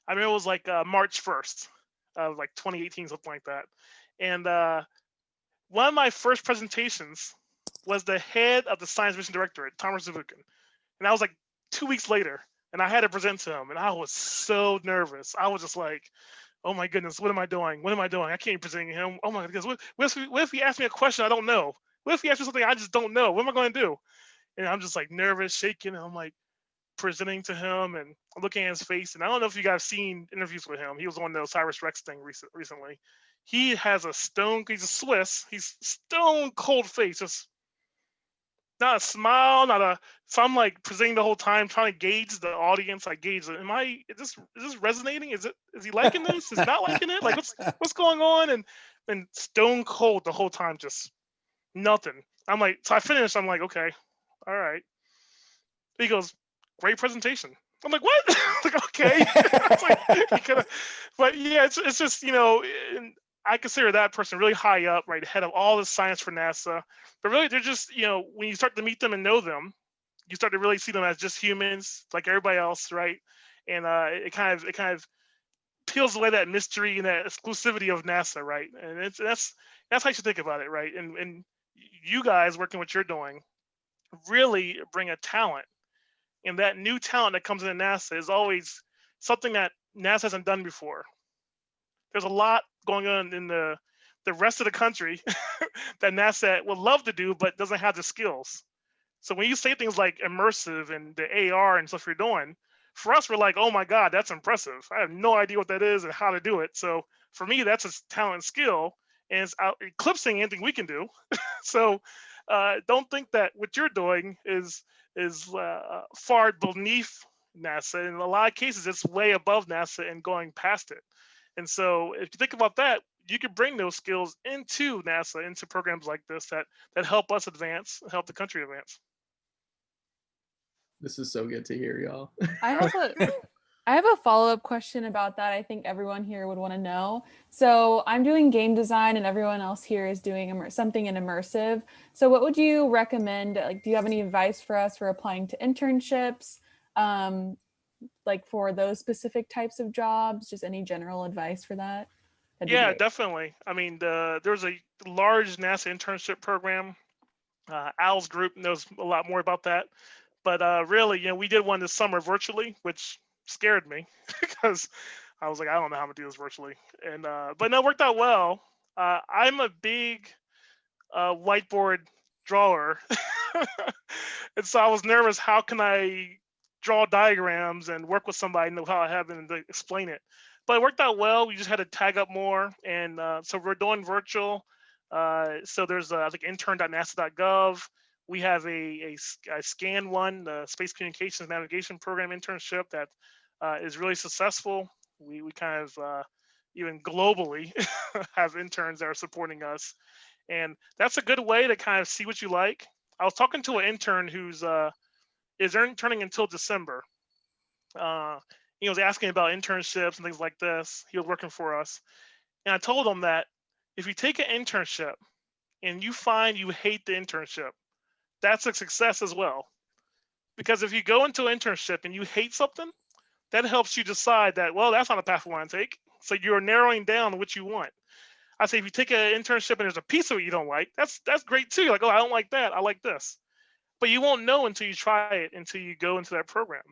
I remember it was like March 1st of like 2018, something like that. And one of my first presentations was the head of the science mission directorate, Thomas Zerbukin. And that was like 2 weeks later, and I had to present to him, and I was so nervous. I was just like, oh my goodness, what am I doing? What am I doing? I can't be presenting him. Oh my goodness, what if he asks me a question I don't know? What if he asks me something I just don't know? What am I going to do? And I'm just like nervous, shaking, and I'm like presenting to him, and I'm looking at his face. And I don't know if you guys seen interviews with him. He was on the Osiris Rex thing recently. He has he's a Swiss. He's stone cold face, just not a smile, so I'm like presenting the whole time, trying to gauge the audience. I gauge it. Is this resonating? Is he liking this? Is he not liking it? Like what's going on? And stone cold the whole time, just nothing. I'm like, so I finished, I'm like, okay, all right. He goes, great presentation. I'm like, what? Like, okay. But yeah, it's just, I consider that person really high up, right, head of all the science for NASA. But really, they're just, when you start to meet them and know them, you start to really see them as just humans, like everybody else, right? And it kind of peels away that mystery and that exclusivity of NASA, right? And that's how you should think about it, right? And you guys working what you're doing really bring a talent, and that new talent that comes into NASA is always something that NASA hasn't done before. There's a lot going on in the rest of the country that NASA would love to do, but doesn't have the skills. So when you say things like immersive and the AR and stuff you're doing, for us, we're like, oh my God, that's impressive. I have no idea what that is and how to do it. So for me, that's a talent skill, and it's out eclipsing anything we can do. So don't think that what you're doing is far beneath NASA. In a lot of cases, it's way above NASA and going past it. And so if you think about that, you can bring those skills into NASA, into programs like this that help us advance, help the country advance. This is so good to hear, y'all. I have a follow-up question about that. I think everyone here would want to know. So I'm doing game design and everyone else here is doing something in immersive. So what would you recommend? Like, do you have any advice for us for applying to internships? Like for those specific types of jobs, just any general advice for that? Yeah, definitely. I mean, there's a large NASA internship program Al's group knows a lot more about that. But really, we did one this summer virtually, which scared me because I was like, I don't know how I'm gonna do this virtually. And but no, it worked out well. I'm a big whiteboard drawer, and so I was nervous. How can I draw diagrams and work with somebody, know how I have and to explain it? But it worked out well. We just had to tag up more, and so we're doing virtual. So there's I think intern.nasa.gov. We have a Scan One, the Space Communications Navigation Program internship that is really successful. We kind of even globally have interns that are supporting us, and that's a good way to kind of see what you like. I was talking to an intern who's is interning until December. He was asking about internships and things like this. He was working for us, and I told him that if you take an internship and you find you hate the internship, that's a success as well. Because if you go into an internship and you hate something, that helps you decide that, well, that's not a path I want to take. So you're narrowing down what you want. I say if you take an internship and there's a piece of it you don't like, that's great too. You're like, oh, I don't like that. I like this. But you won't know until you try it, until you go into that program.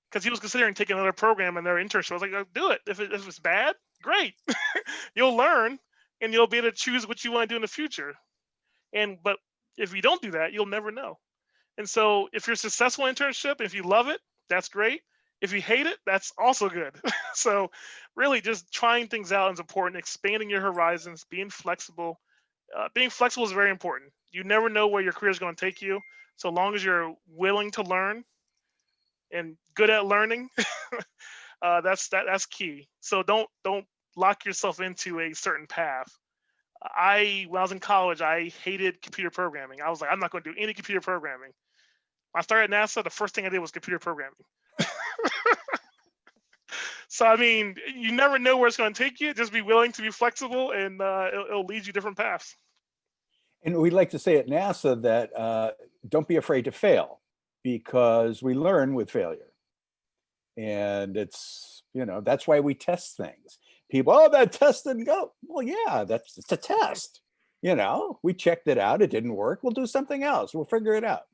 Because he was considering taking another program in their internship. I was like, oh, do it. If it's bad, great. You'll learn and you'll be able to choose what you want to do in the future. But if you don't do that, you'll never know. And so if you're a successful internship, if you love it, that's great. If you hate it, that's also good. So really just trying things out is important, expanding your horizons, being flexible. Being flexible is very important. You never know where your career is going to take you. So long as you're willing to learn and good at learning, that's key. So don't lock yourself into a certain path. When I was in college, I hated computer programming. I was like, I'm not going to do any computer programming. When I started at NASA, the first thing I did was computer programming. So, I mean, you never know where it's going to take you. Just be willing to be flexible, and it'll lead you different paths. And we like to say at NASA that don't be afraid to fail, because we learn with failure. And it's, that's why we test things. People, oh, that test didn't go. Well, yeah, it's a test. We checked it out. It didn't work. We'll do something else. We'll figure it out.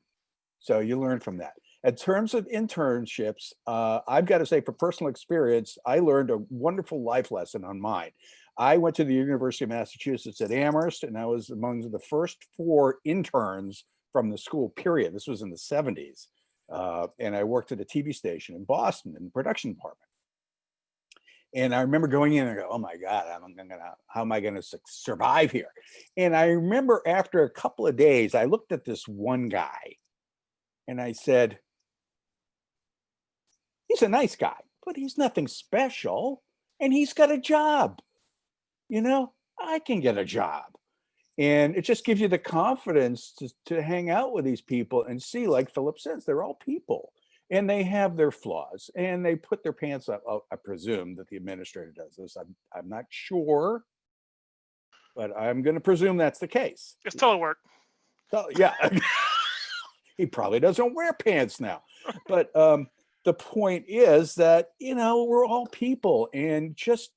So you learn from that. In terms of internships, I've got to say, for personal experience, I learned a wonderful life lesson on mine. I went to the University of Massachusetts at Amherst, and I was among the first 4 interns from the school, period. This was in the 70s. And I worked at a TV station in Boston in the production department. And I remember going in and go, oh my God, how am I going to survive here? And I remember after a couple of days, I looked at this one guy and I said, he's a nice guy, but he's nothing special. And he's got a job. I can get a job. And it just gives you the confidence to hang out with these people and see, like Philip says, they're all people and they have their flaws and they put their pants up. I presume that the administrator does this. I'm not sure, but I'm going to presume that's the case. It's telework. So, yeah, he probably doesn't wear pants now. But the point is that, we're all people, and just,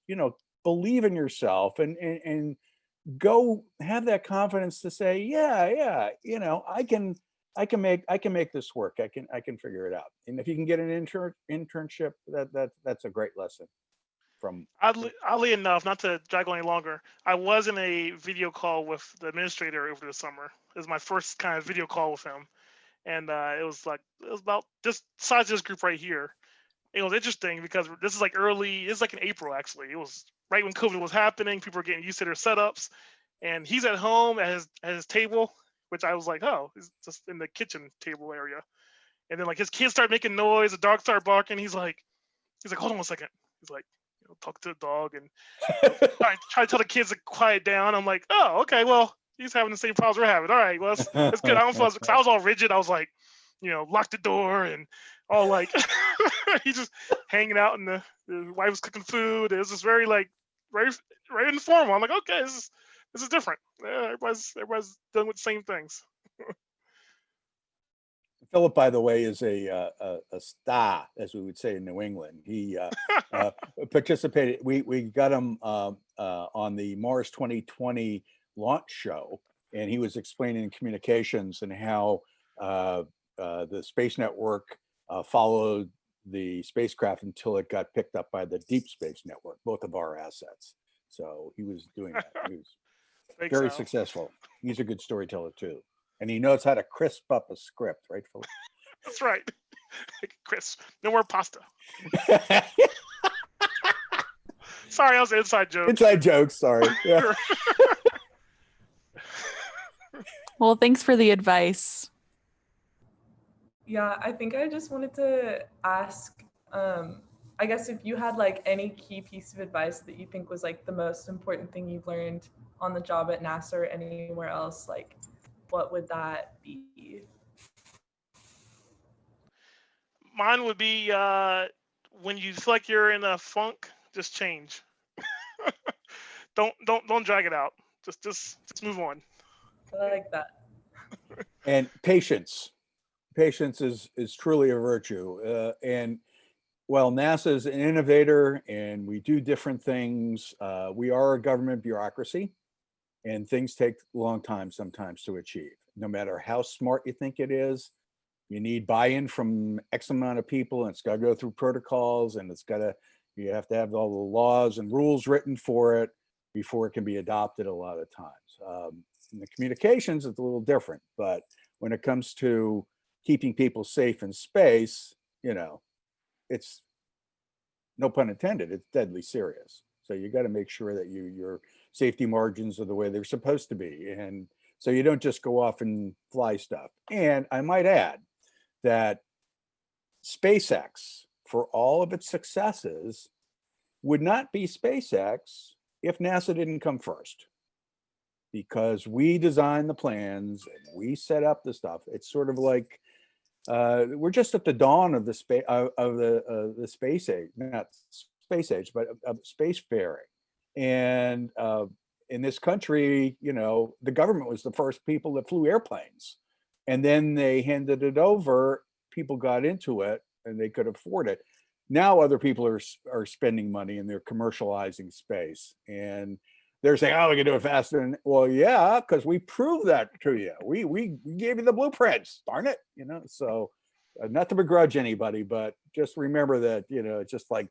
believe in yourself and go have that confidence to say, yeah, I can make this work. I can figure it out. And if you can get an internship, that's a great lesson. From oddly enough, not to drag on any longer, I was in a video call with the administrator over the summer. It was my first kind of video call with him, and it was about this size of this group right here. It was interesting because this is like in April actually. It was right when COVID was happening. People were getting used to their setups, and he's at home at his table, which I was like, oh, he's just in the kitchen table area. And then his kids start making noise, the dog started barking. He's like, hold on one second. He's like, talk to the dog and try to tell the kids to quiet down. I'm like, oh, okay, well, he's having the same problems we're having. All right, well, that's good. I don't feel, because I was all rigid. I was like, lock the door and all like, he's just hanging out, and the wife was cooking food. It was just very very informal. I'm like, okay, this is different. Everybody's dealing with the same things. Philip, by the way, is a star, as we would say in New England. He participated. We got him on the Mars 2020 launch show, and he was explaining communications and how the space network followed the spacecraft until it got picked up by the Deep Space Network, both of our assets. So he was doing that. He was very successful. He's a good storyteller too. And he knows how to crisp up a script, right, Philip? That's right. Chris, no more pasta. Sorry, that was an inside joke. Inside joke, sorry. Yeah. Well, thanks for the advice. Yeah, I think I just wanted to ask, I guess if you had like any key piece of advice that you think was like the most important thing you've learned on the job at NASA or anywhere else, like what would that be? Mine would be when you feel like you're in a funk, just change. Don't drag it out. Just move on. I like that. And patience. Patience is truly a virtue. And while NASA is an innovator and we do different things, we are a government bureaucracy, and things take a long time sometimes to achieve. No matter how smart you think it is, you need buy-in from X amount of people, and it's got to go through protocols, and you have to have all the laws and rules written for it before it can be adopted a lot of times. In the communications, it's a little different, but when it comes to keeping people safe in space, it's, no pun intended, it's deadly serious. So you got to make sure that your safety margins are the way they're supposed to be. And so you don't just go off and fly stuff. And I might add that SpaceX, for all of its successes, would not be SpaceX if NASA didn't come first. Because we designed the plans and we set up the stuff. It's sort of like we're just at the dawn of the space age, not space age, but of spacefaring. And in this country, the government was the first people that flew airplanes, and then they handed it over. People got into it, and they could afford it. Now other people are spending money and they're commercializing space, and they're saying, "Oh, we can do it faster." And well, yeah, because we proved that to you. We gave you the blueprints. Darn it, So, not to begrudge anybody, but just remember that it's just like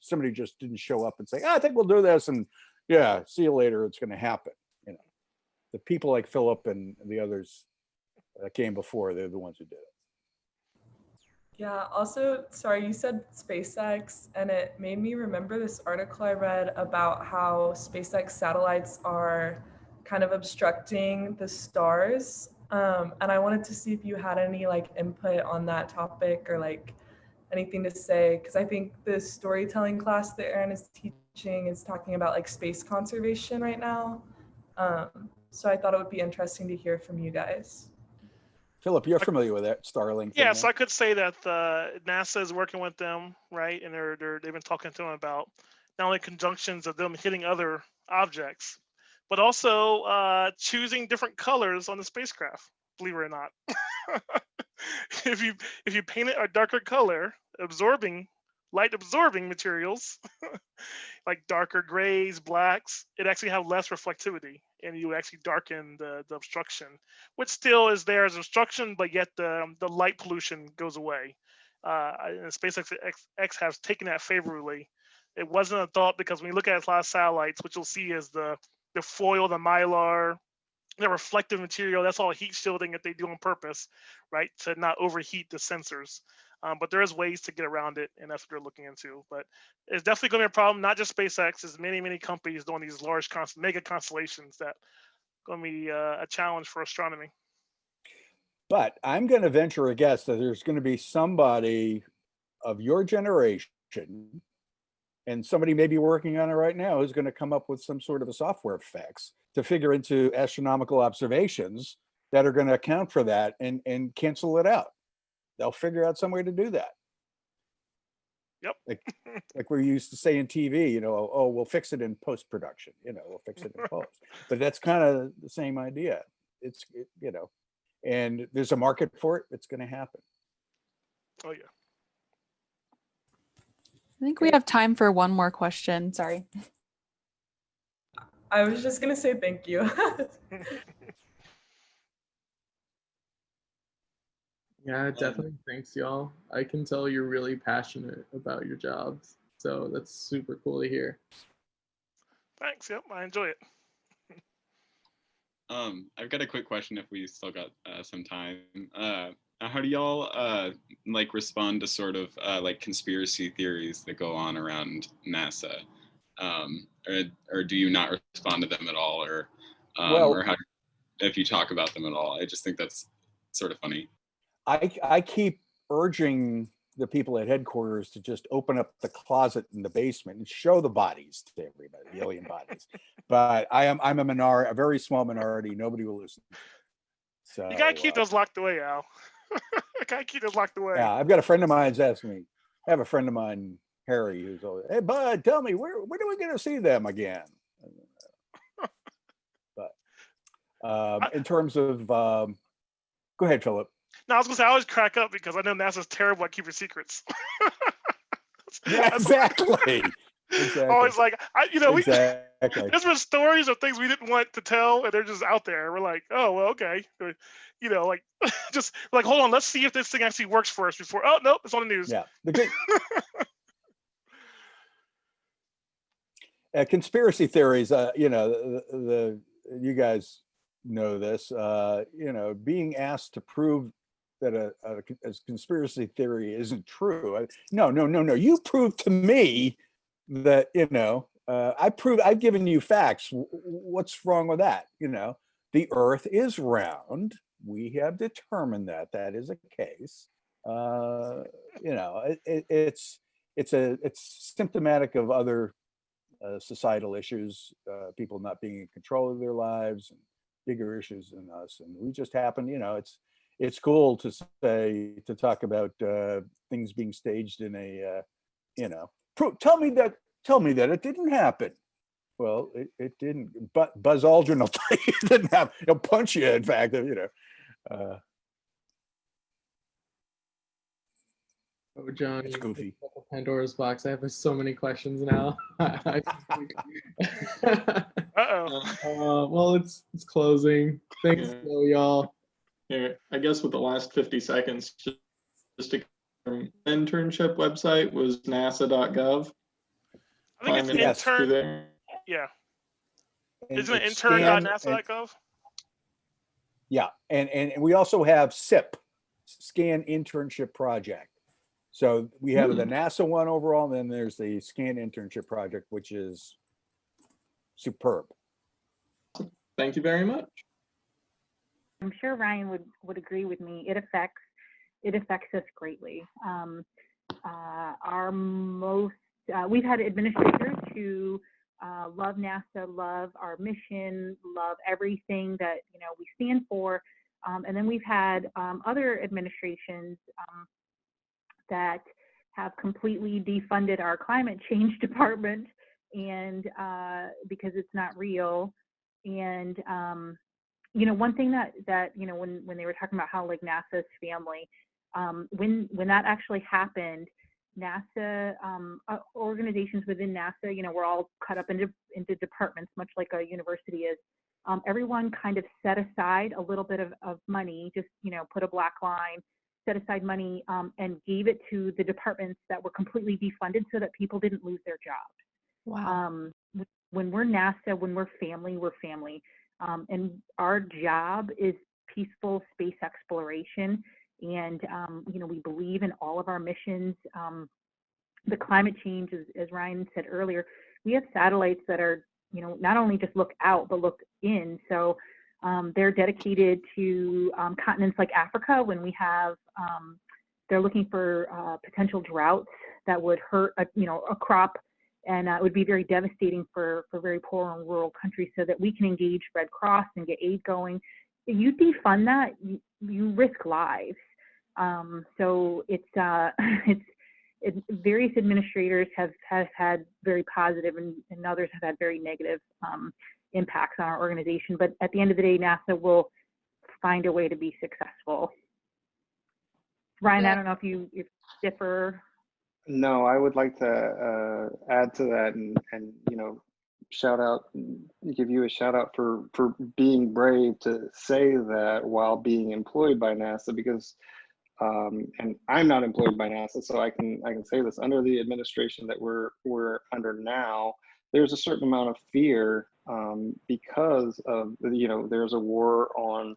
somebody just didn't show up and say, "I think we'll do this," and yeah, see you later. It's going to happen. The people like Philip and the others that came before, they're the ones who did it. Yeah, also, sorry, you said SpaceX, and it made me remember this article I read about how SpaceX satellites are kind of obstructing the stars. And I wanted to see if you had any like input on that topic or like anything to say, because I think the storytelling class that Aaron is teaching is talking about like space conservation right now. So I thought it would be interesting to hear from you guys. Philip, you're familiar with that Starlink? Yeah, so I could say that NASA is working with them, right? And they've been talking to them about not only conjunctions of them hitting other objects, but also choosing different colors on the spacecraft. Believe it or not, if you paint it a darker color, light absorbing materials like darker grays, blacks, it actually have less reflectivity, and you actually darken the obstruction, which still is there as obstruction, but yet the light pollution goes away. And SpaceX has taken that favorably. It wasn't a thought, because when you look at a lot of satellites, what you'll see is the foil, the mylar, the reflective material, that's all heat shielding that they do on purpose, right? To not overheat the sensors. But there is ways to get around it, and that's what they're looking into. But it's definitely going to be a problem, not just SpaceX. There's many companies doing these large mega constellations that going to be a challenge for astronomy. But I'm going to venture a guess that there's going to be somebody of your generation, and somebody may be working on it right now, who's going to come up with some sort of a software fix to figure into astronomical observations that are going to account for that and cancel it out. They'll figure out some way to do that. Yep. Like we used to say in TV, oh, we'll fix it in post-production, we'll fix it in post. But that's kind of the same idea. And there's a market for it. It's going to happen. Oh, yeah. I think we have time for one more question. Sorry. I was just going to say thank you. Yeah, definitely. Thanks, y'all. I can tell you're really passionate about your jobs. So that's super cool to hear. Thanks. Yep, I enjoy it. I've got a quick question if we still got some time. How do y'all like respond to sort of like conspiracy theories that go on around NASA? Or do you not respond to them at all, or Well, or how if you talk about them at all? I just think that's sort of funny. I keep urging the people at headquarters to just open up the closet in the basement and show the bodies to everybody, the alien bodies. But I'm a very small minority. Nobody will listen. So You gotta keep those locked away, Al. You gotta keep those locked away. yeah, I've got a friend of mine's asking me. I have a friend of mine, Harry, who's always, hey bud, tell me where are we going to see them again? But in terms of, go ahead, Philip. No, I was gonna say I always crack up because I know NASA's terrible at keeping secrets. Yeah, exactly. Exactly. Always like, Exactly. there's been stories of things we didn't want to tell, and they're just out there. We're like, oh well, okay, like just like hold on, let's see if this thing actually works for us before. Oh nope, it's on the news. Yeah. Conspiracy theories. The you guys know this. Being asked to prove that a conspiracy theory isn't true. No. You prove to me that I've given you facts. What's wrong with that? The Earth is round. We have determined that is a case. It's symptomatic of other societal issues, people not being in control of their lives, and bigger issues than us. And we just happen, it's cool to talk about things being staged in a, tell me that it didn't happen. Well, it didn't. But Buzz Aldrin will tell you it didn't happen. He'll punch you. In fact, Oh, John, it's goofy. Pandora's box. I have so many questions now. Well, it's closing. Thanks, y'all. Here, I guess with the last 50 seconds, just to internship website was nasa.gov. I think it's intern. Yeah. Isn't it intern.nasa.gov? Yeah, and we also have SIP, Scan Internship Project. So we have the NASA one overall, and then there's the Scan Internship Project, which is superb. Thank you very much. I'm sure Ryan would agree with me. It affects us greatly. We've had administrators who love NASA, love our mission, love everything that we stand for, and then we've had other administrations that have completely defunded our climate change department, and because it's not real. And one thing that when they were talking about how like NASA's family, when that actually happened, NASA organizations within NASA, we're all cut up into departments, much like a university is. Everyone kind of set aside a little bit of money, just put a black line, set aside money, and gave it to the departments that were completely defunded so that people didn't lose their jobs. Wow. When we're NASA, when we're family, we're family. And our job is peaceful space exploration. And, we believe in all of our missions. The climate change, as Ryan said earlier, we have satellites that are, not only just look out, but look in. So they're dedicated to continents like Africa when we have, they're looking for potential droughts that would hurt, a crop. And it would be very devastating for very poor and rural countries, so that we can engage Red Cross and get aid going. If you defund that, you risk lives. So it's various administrators have had very positive and others have had very negative impacts on our organization. But at the end of the day, NASA will find a way to be successful. Ryan, I don't know if you differ. No, I would like to add to that and shout out, give you a shout out for being brave to say that while being employed by NASA, because and I'm not employed by NASA, so I can say this, under the administration that we're under now, there's a certain amount of fear because of, you know, there's a war on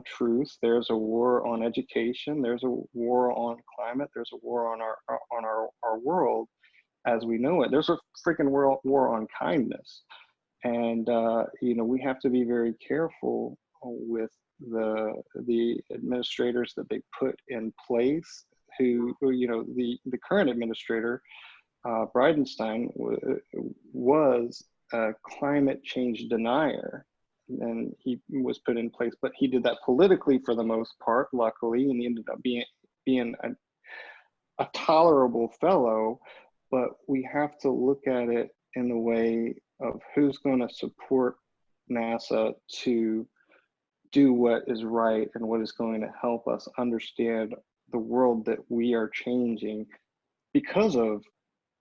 truth, there's a war on education, there's a war on climate, there's a war on our world as we know it. There's a freaking war on kindness, and you know, we have to be very careful with the administrators that they put in place, who, you know, the current administrator, Bridenstine, was a climate change denier, and he was put in place, but he did that politically for the most part, luckily, and he ended up being a tolerable fellow. But we have to look at it in the way of who's going to support NASA to do what is right and what is going to help us understand the world that we are changing because of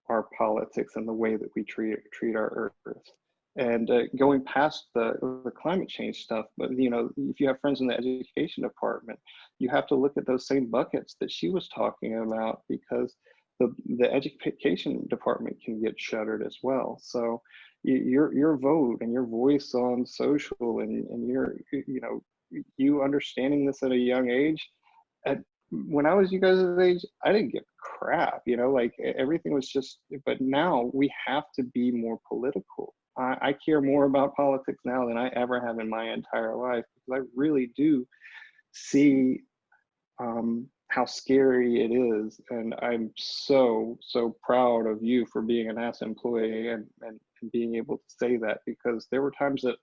our politics and the way that we treat our earth. And going past the climate change stuff, but you know, if you have friends in the education department, you have to look at those same buckets that she was talking about, because the education department can get shuttered as well. So your vote and your voice on social, and your, you know, you understanding this at a young age. When I was you guys' age, I didn't give a crap, you know, like everything was just, but now we have to be more political. I care more about politics now than I ever have in my entire life, because I really do see how scary it is. And I'm so proud of you for being a NASA employee and being able to say that, because there were times that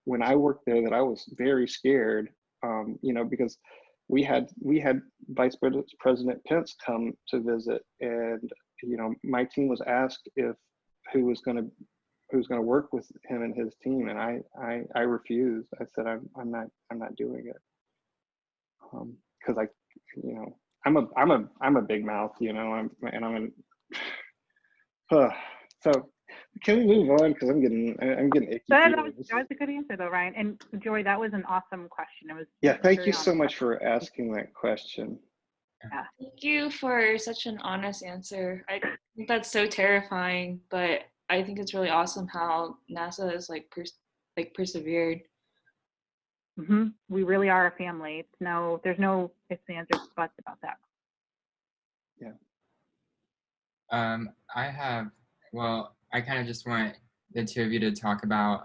when I worked there that I was very scared, you know, because we had Vice President Pence come to visit, and you know, my team was asked if who was going to work with him and his team, and I refused. I said I'm not doing it, because I, you know, I'm a big mouth, you know, so can we move on, because I'm getting icky. That was a good answer though, Ryan. And Joy, that was an awesome question. It was, yeah, thank you very so honest. much for asking that question. Yeah. Thank you for such an honest answer. I think that's so terrifying, but I think it's really awesome how NASA is like persevered. We really are a family. There's no ifs, ands, or buts about that. Yeah. I kind of just want the two of you to talk about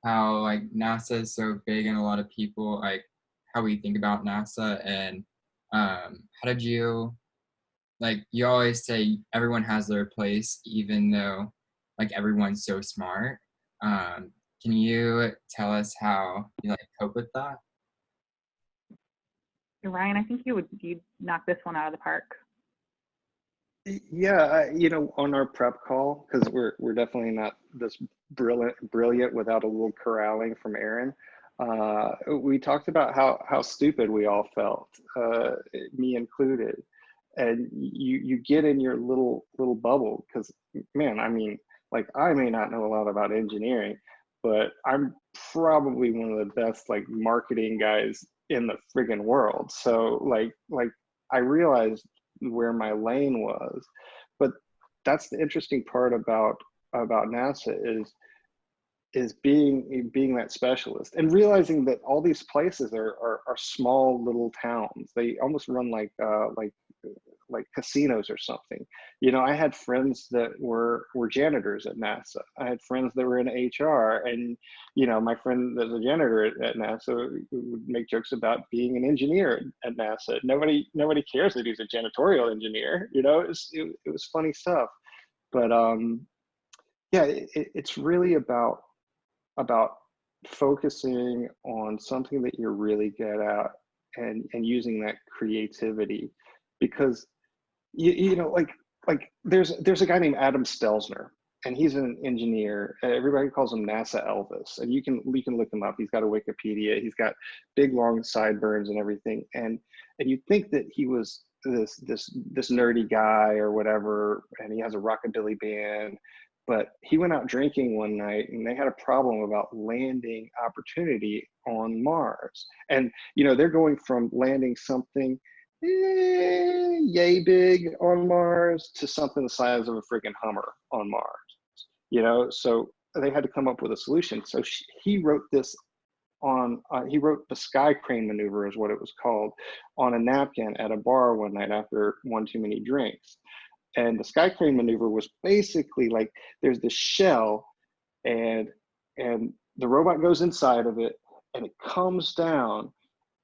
how like NASA is so big, and a lot of people, like how we think about NASA, and how did you, like, you always say everyone has their place, even though like everyone's so smart. Can you tell us how you like cope with that? Ryan, I think you'd knock this one out of the park. Yeah, you know, on our prep call, because we're definitely not this brilliant without a little corralling from Aaron. We talked about how stupid we all felt, me included, and you get in your little bubble, because man, I mean, like, I may not know a lot about engineering, but I'm probably one of the best like marketing guys in the friggin' world. So like I realized where my lane was. But that's the interesting part about NASA is being that specialist, and realizing that all these places are small little towns. They almost run like casinos or something. You know, I had friends that were janitors at NASA. I had friends that were in HR, and you know, my friend that's a janitor at NASA would make jokes about being an engineer at NASA. Nobody cares that he's a janitorial engineer. You know, it was funny stuff. But yeah, it's really about focusing on something that you're really good at, and using that creativity, because you know, like there's a guy named Adam Stelzner, and he's an engineer. Everybody calls him NASA Elvis, and you can look him up. He's got a Wikipedia. He's got big long sideburns and everything, and you think that he was this nerdy guy or whatever, and he has a rockabilly band. But he went out drinking one night, and they had a problem about landing Opportunity on Mars. And you know, they're going from landing something yay big on Mars to something the size of a freaking Hummer on Mars. So they had to come up with a solution. So he wrote this on, he wrote the sky crane maneuver is what it was called, on a napkin at a bar one night after one too many drinks. And the sky crane maneuver was basically like, there's this shell and the robot goes inside of it and it comes down,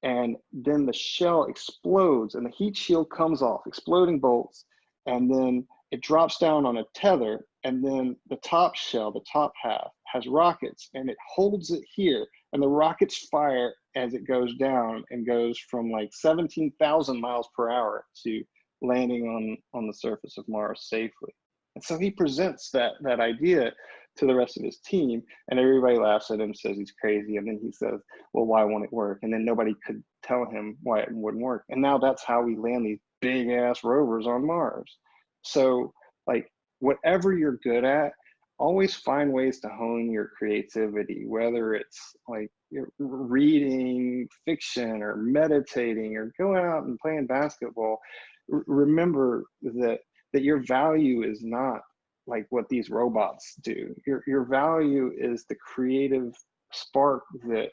and then the shell explodes and the heat shield comes off, exploding bolts, and then it drops down on a tether, and then the top shell, the top half, has rockets and it holds it here, and the rockets fire as it goes down and goes from like 17,000 miles per hour to landing on the surface of Mars safely. And so he presents that idea to the rest of his team, and everybody laughs at him, says he's crazy, and then he says, well, why won't it work? And then nobody could tell him why it wouldn't work. And now that's how we land these big ass rovers on Mars. So like, whatever you're good at, always find ways to hone your creativity, whether it's like you're reading fiction or meditating or going out and playing basketball. Remember that your value is not like what these robots do. Your value is the creative spark that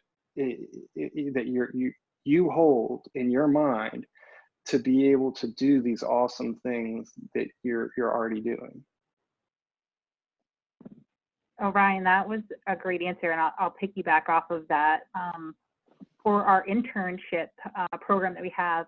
you hold in your mind to be able to do these awesome things that you're already doing. Oh, Ryan, that was a great answer, and I'll piggyback off of that. For our internship program that we have,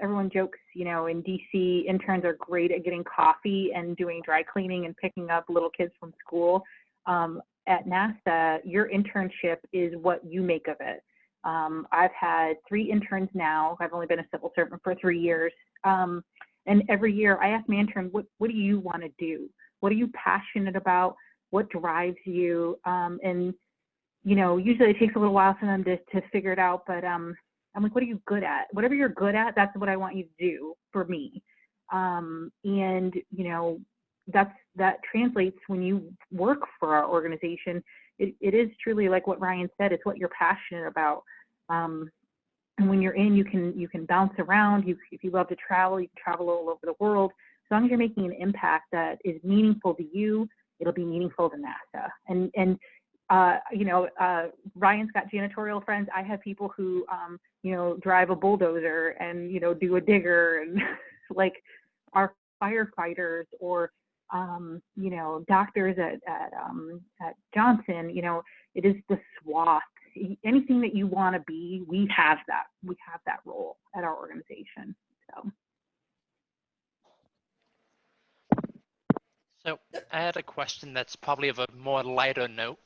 everyone jokes, in DC, interns are great at getting coffee and doing dry cleaning and picking up little kids from school. At NASA, your internship is what you make of it. I've had 3 interns now. I've only been a civil servant for 3 years. And every year I ask my intern, what do you want to do? What are you passionate about? What drives you? And, usually it takes a little while for them to figure it out, but I'm like, what are you good at? Whatever you're good at, that's what I want you to do for me. And, that translates when you work for our organization. It is truly like what Ryan said, it's what you're passionate about. And when you're in, you can bounce around. If you love to travel, you can travel all over the world. As long as you're making an impact that is meaningful to you, it'll be meaningful to NASA. And Ryan's got janitorial friends. I have people who, drive a bulldozer and, do a digger, and like our firefighters or, doctors at Johnson, it is the swath. Anything that you want to be, we have that. We have that role at our organization. So I had a question that's probably of a more lighter note.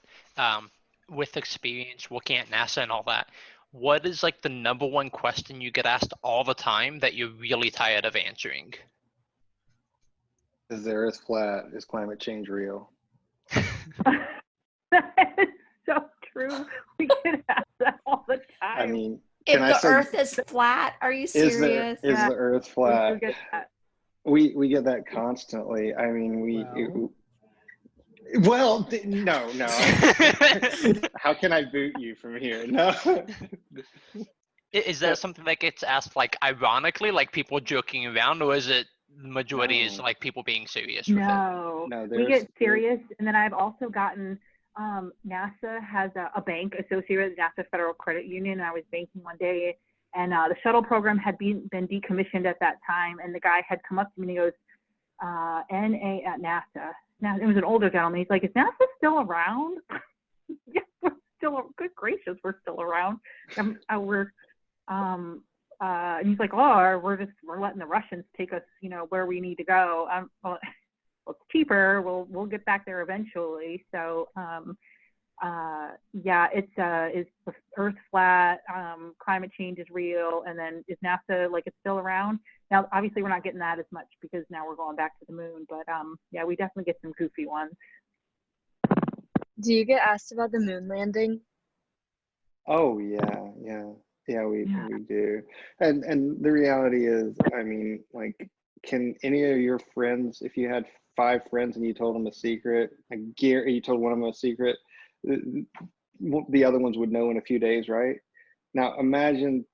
With experience working at NASA and all that, what is like the #1 question you get asked all the time that you're really tired of answering? Is the Earth flat? Is climate change real? That is so true. We get asked that all the time. I mean, If the Earth is flat, are you serious? Is the Earth flat? We get that. We get that constantly. I mean, no. How can I boot you from here? No. Is that something that gets asked like ironically, like people joking around, or is it the majority is like people being serious with it? No, we get serious. And then I've also gotten, NASA has a bank associated with NASA Federal Credit Union. And I was banking one day, and the shuttle program had been decommissioned at that time. And the guy had come up to me and he goes, NA at NASA. Now, it was an older gentleman. He's like, is NASA still around? Yeah, we're still, good gracious, we're still around. And he's like, oh, we're letting the Russians take us, where we need to go. Well, it's cheaper. We'll get back there eventually. So, yeah, is the Earth flat? Climate change is real. And then is NASA, like, it's still around? Now, obviously, we're not getting that as much because now we're going back to the moon. But yeah, we definitely get some goofy ones. Do you get asked about the moon landing? Oh yeah, we do. And the reality is, I mean, like, can any of your friends, if you had 5 friends and you told them a secret, you told one of them a secret, the other ones would know in a few days, right? Now imagine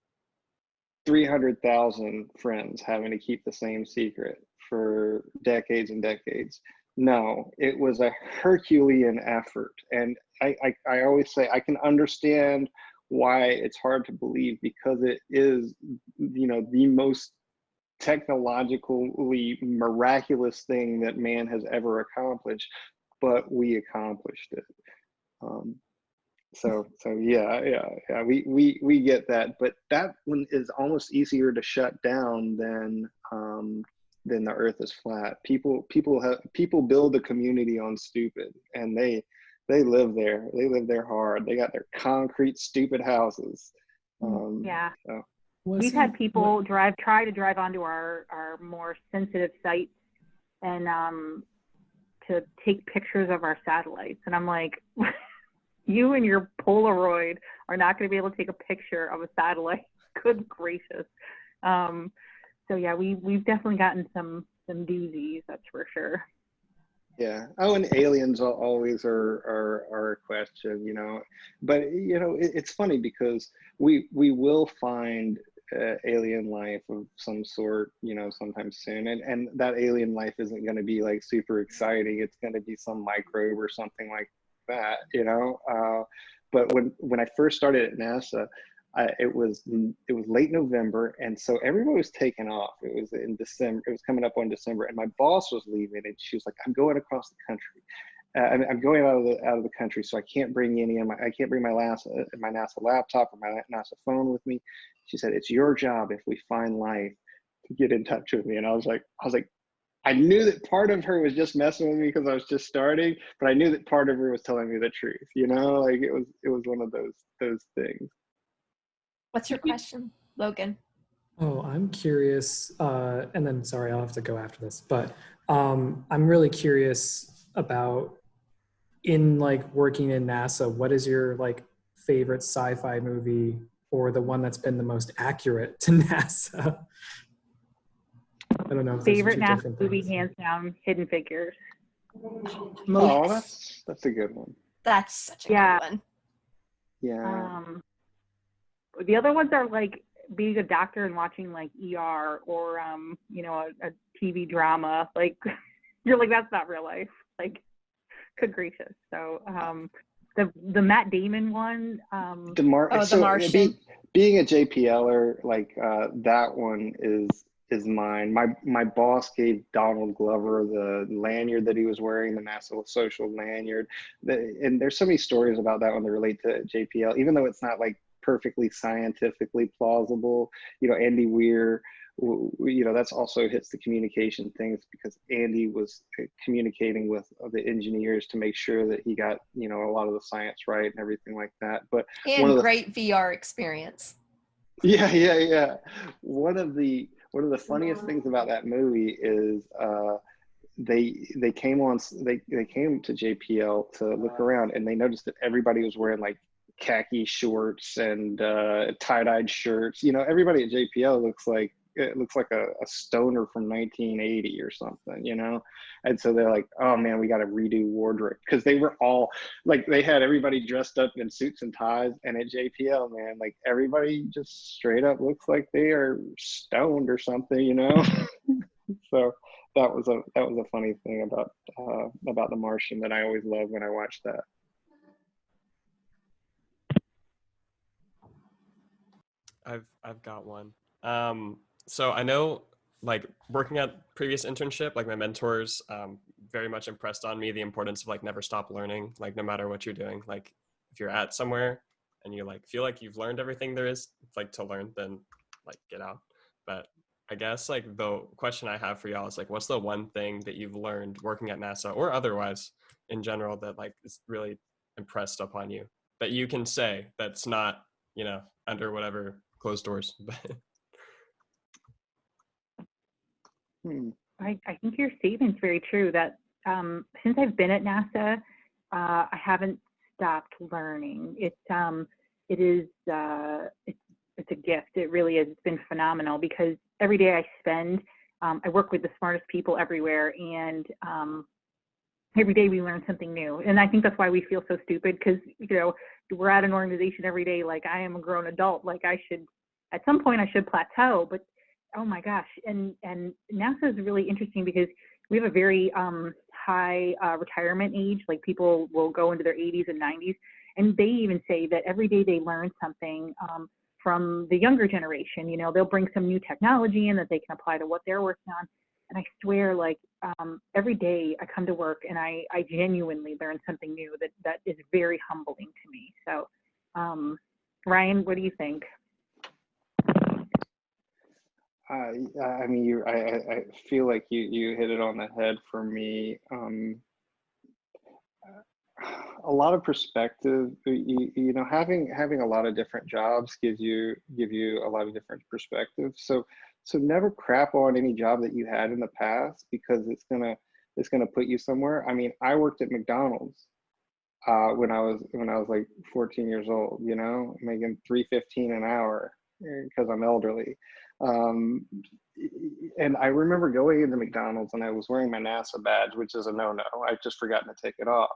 300,000 friends having to keep the same secret for decades and decades. No, it was a Herculean effort. And I always say I can understand why it's hard to believe, because it is, you know, the most technologically miraculous thing that man has ever accomplished, but we accomplished it. So yeah, we get that, but that one is almost easier to shut down than the Earth is flat. People build a community on stupid, and they live there. They live there hard. They got their concrete stupid houses. Yeah. So. We've had people try to drive onto our more sensitive sites and to take pictures of our satellites, and I'm like, you and your Polaroid are not going to be able to take a picture of a satellite. Good gracious. So yeah, we've definitely gotten some doozies, that's for sure. Yeah. Oh, and aliens always are a question, you know. But you know, it's funny because we will find alien life of some sort, you know, sometime soon, and that alien life isn't going to be like super exciting. It's going to be some microbe or something like that, you know. But when I first started at NASA, it was late November, and so everybody was taking off. It was in December. It was coming up on December, and my boss was leaving, and she was like, "I'm going across the country. I'm going out of the country, so I can't bring I can't bring my NASA laptop or my NASA phone with me." She said, "It's your job, if we find life, to get in touch with me." And I was like, I knew that part of her was just messing with me because I was just starting, but I knew that part of her was telling me the truth. You know, like it was one of those things. What's your question, Logan? Oh, I'm curious, and then sorry, I'll have to go after this, but I'm really curious about, in like working in NASA, what is your like favorite sci-fi movie, or the one that's been the most accurate to NASA? I don't know if Favorite those are two NASA different movie, things. hands down, Hidden Figures. Oh, that's a good one. That's such a good one. Yeah. The other ones are like being a doctor and watching like ER or you know, a TV drama. Like you're like, that's not real life. Like, good gracious. So the Matt Damon one. The Martian. Being a JPLer, like that one is mine. My boss gave Donald Glover the lanyard that he was wearing, the NASA social lanyard. And there's so many stories about that one that relate to JPL, even though it's not like perfectly scientifically plausible. You know, Andy Weir, you know, that's also hits the communication things, because Andy was communicating with the engineers to make sure that he got, you know, a lot of the science right and everything like that. But and great VR experience. Yeah. One of the funniest things about that movie is they came to JPL to look around, and they noticed that everybody was wearing like khaki shorts and tie-dyed shirts. You know, everybody at JPL looks like a stoner from 1980 or something, you know. And so they're like, "Oh man, we got to redo wardrobe," because they were all like, they had everybody dressed up in suits and ties, and at JPL, man, like everybody just straight up looks like they are stoned or something, you know. So that was a funny thing about The Martian that I always love when I watch that. I've got one. So I know, like, working at previous internship, like my mentors very much impressed on me the importance of like never stop learning, like no matter what you're doing. Like if you're at somewhere and you like feel like you've learned everything there is like to learn, then like get out. But I guess like the question I have for y'all is like, what's the one thing that you've learned working at NASA or otherwise in general that like is really impressed upon you that you can say that's not, you know, under whatever closed doors? I think your statement's very true that since I've been at NASA, I haven't stopped learning. It's a gift. It really is. It's been phenomenal because every day I spend, I work with the smartest people everywhere, and every day we learn something new. And I think that's why we feel so stupid, because, you know, we're at an organization every day like I am a grown adult, like I should at some point I should plateau, but oh my gosh. And NASA is really interesting because we have a very high retirement age. Like people will go into their 80s and 90s, and they even say that every day they learn something from the younger generation. You know, they'll bring some new technology in that they can apply to what they're working on. And I swear, like every day I come to work and I genuinely learn something new that is very humbling to me. So Ryan, what do you think? I mean, I feel like you hit it on the head for me. A lot of perspective. You know, having a lot of different jobs give you a lot of different perspectives. So never crap on any job that you had in the past, because it's gonna put you somewhere. I mean, I worked at McDonald's when I was like 14 years old. You know, making $3.15 an hour because I'm elderly. And I remember going into McDonald's and I was wearing my NASA badge, which is a no-no. I'd just forgotten to take it off.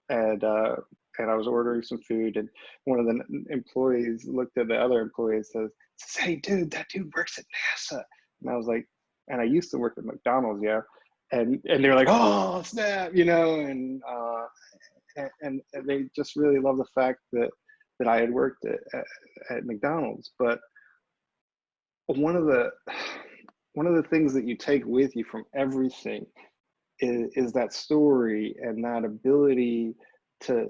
And I was ordering some food, and one of the employees looked at the other employee and says, "Hey, dude, that dude works at NASA." And I was like, and I used to work at McDonald's, yeah. And they're like, "Oh, snap," you know, and they just really love the fact that I had worked at McDonald's. But one of the things that you take with you from everything is that story and that ability to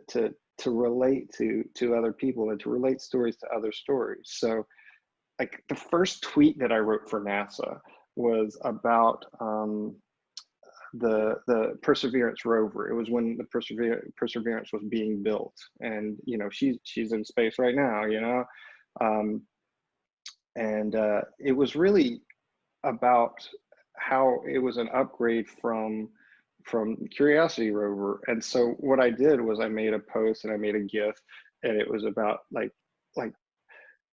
relate to other people and to relate stories to other stories. So like the first tweet that I wrote for NASA was about the Perseverance rover. It was when the Perseverance was being built, and you know, she's in space right now, you know. It was really about how it was an upgrade from Curiosity rover. And so what I did was I made a post and I made a GIF, and it was about like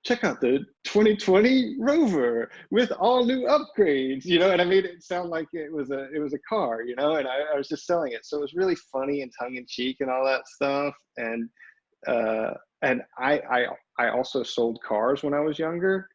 check out the 2020 rover with all new upgrades, you know, and I made it sound like it was a car, you know, and I was just selling it. So it was really funny and tongue in cheek and all that stuff. And I also sold cars when I was younger.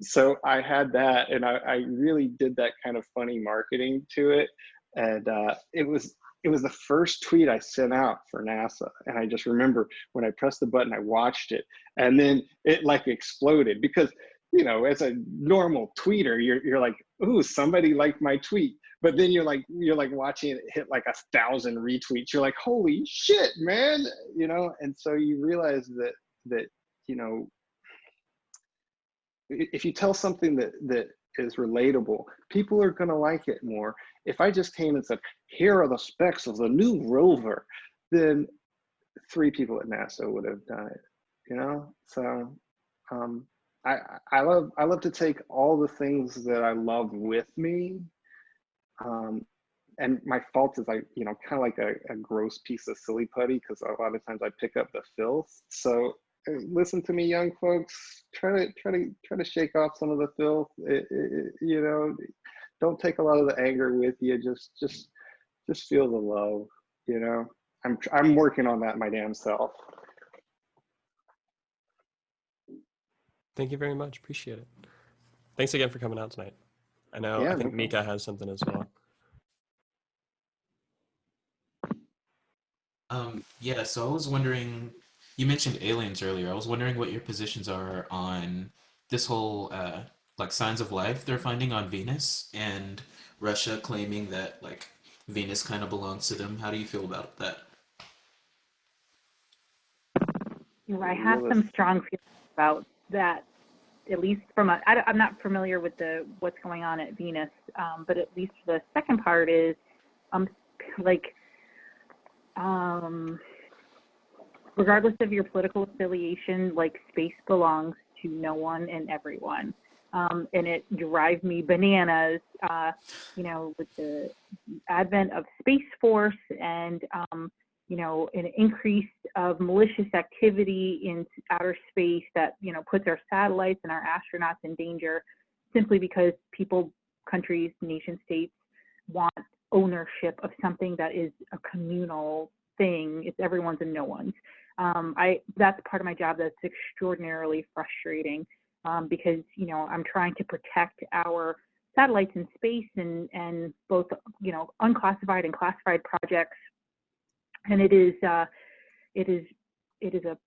So I had that, and I really did that kind of funny marketing to it. And it was the first tweet I sent out for NASA. And I just remember when I pressed the button, I watched it, and then it like exploded, because, you know, as a normal tweeter, you're like, ooh, somebody liked my tweet. But then you're like watching it hit like 1,000 retweets. You're like, holy shit, man, you know? And so you realize that, you know, if you tell something that is relatable, people are going to like it more. If I just came and said, here are the specs of the new rover, then 3 people at NASA would have done it, you know? So I love to take all the things that I love with me. And my fault is you know, kind of like a gross piece of silly putty, because a lot of times I pick up the filth. So listen to me, young folks. Try to shake off some of the filth. You know, don't take a lot of the anger with you. Just feel the love. You know, I'm working on that my damn self. Thank you very much. Appreciate it. Thanks again for coming out tonight. I know, Yeah, I think no Mika has something as well. Yeah, so I was wondering, you mentioned aliens earlier. I was wondering what your positions are on this whole like signs of life they're finding on Venus, and Russia claiming that like Venus kind of belongs to them. How do you feel about that? I have some strong feelings about that, at least from I'm not familiar with what's going on at Venus, but at least the second part is, regardless of your political affiliation, like space belongs to no one and everyone. And it drives me bananas, you know, with the advent of Space Force and, you know, an increase of malicious activity in outer space that, you know, puts our satellites and our astronauts in danger simply because people, countries, nation states want ownership of something that is a communal thing. It's everyone's and no one's. That's part of my job that's extraordinarily frustrating. because, you know, I'm trying to protect our satellites in space and both, you know, unclassified and classified projects. And it is a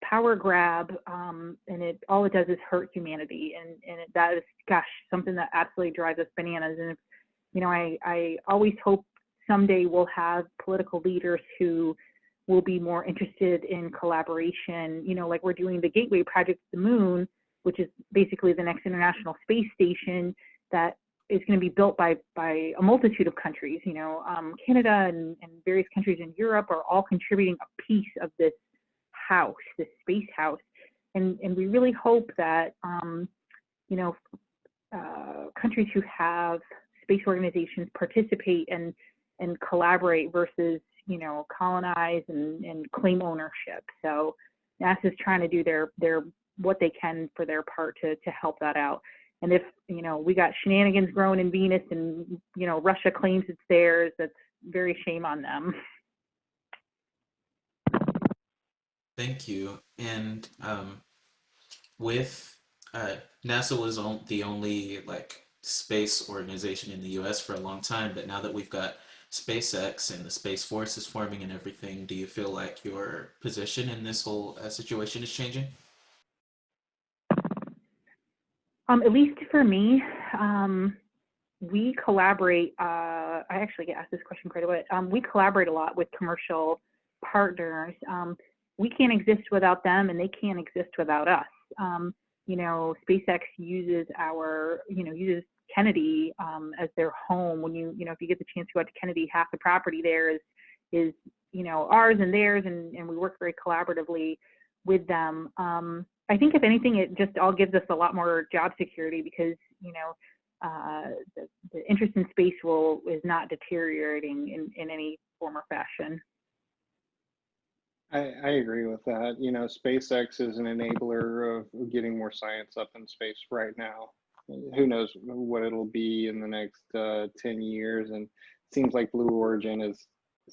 power grab, and all it does is hurt humanity. And that is, gosh, something that absolutely drives us bananas. And, you know, I always hope someday we'll have political leaders who will be more interested in collaboration, you know, like we're doing the Gateway Project to the Moon, which is basically the next International Space Station that is going to be built by a multitude of countries. You know, Canada and various countries in Europe are all contributing a piece of this house, this space house. And we really hope that, you know, countries who have space organizations participate and collaborate versus, you know, colonize and claim ownership. So NASA's trying to do their what they can for their part to help that out. And if, you know, we got shenanigans growing in Venus and, you know, Russia claims it's theirs, that's very shame on them. Thank you. And with NASA was the only like space organization in the U.S. for a long time, but now that we've got SpaceX and the Space Force is forming and everything, do you feel like your position in this whole situation is changing? At least for me, we collaborate. I actually get asked this question quite a bit. We collaborate a lot with commercial partners. We can't exist without them, and they can't exist without us. You know, SpaceX uses uses Kennedy as their home. When you know, if you get the chance to go out to Kennedy, half the property there is you know, ours and theirs, and we work very collaboratively with them. I think if anything, it just all gives us a lot more job security because, you know, the interest in space is not deteriorating in any form or fashion. I agree with that. You know, SpaceX is an enabler of getting more science up in space right now. Who knows what it'll be in the next 10 years. And it seems like Blue Origin is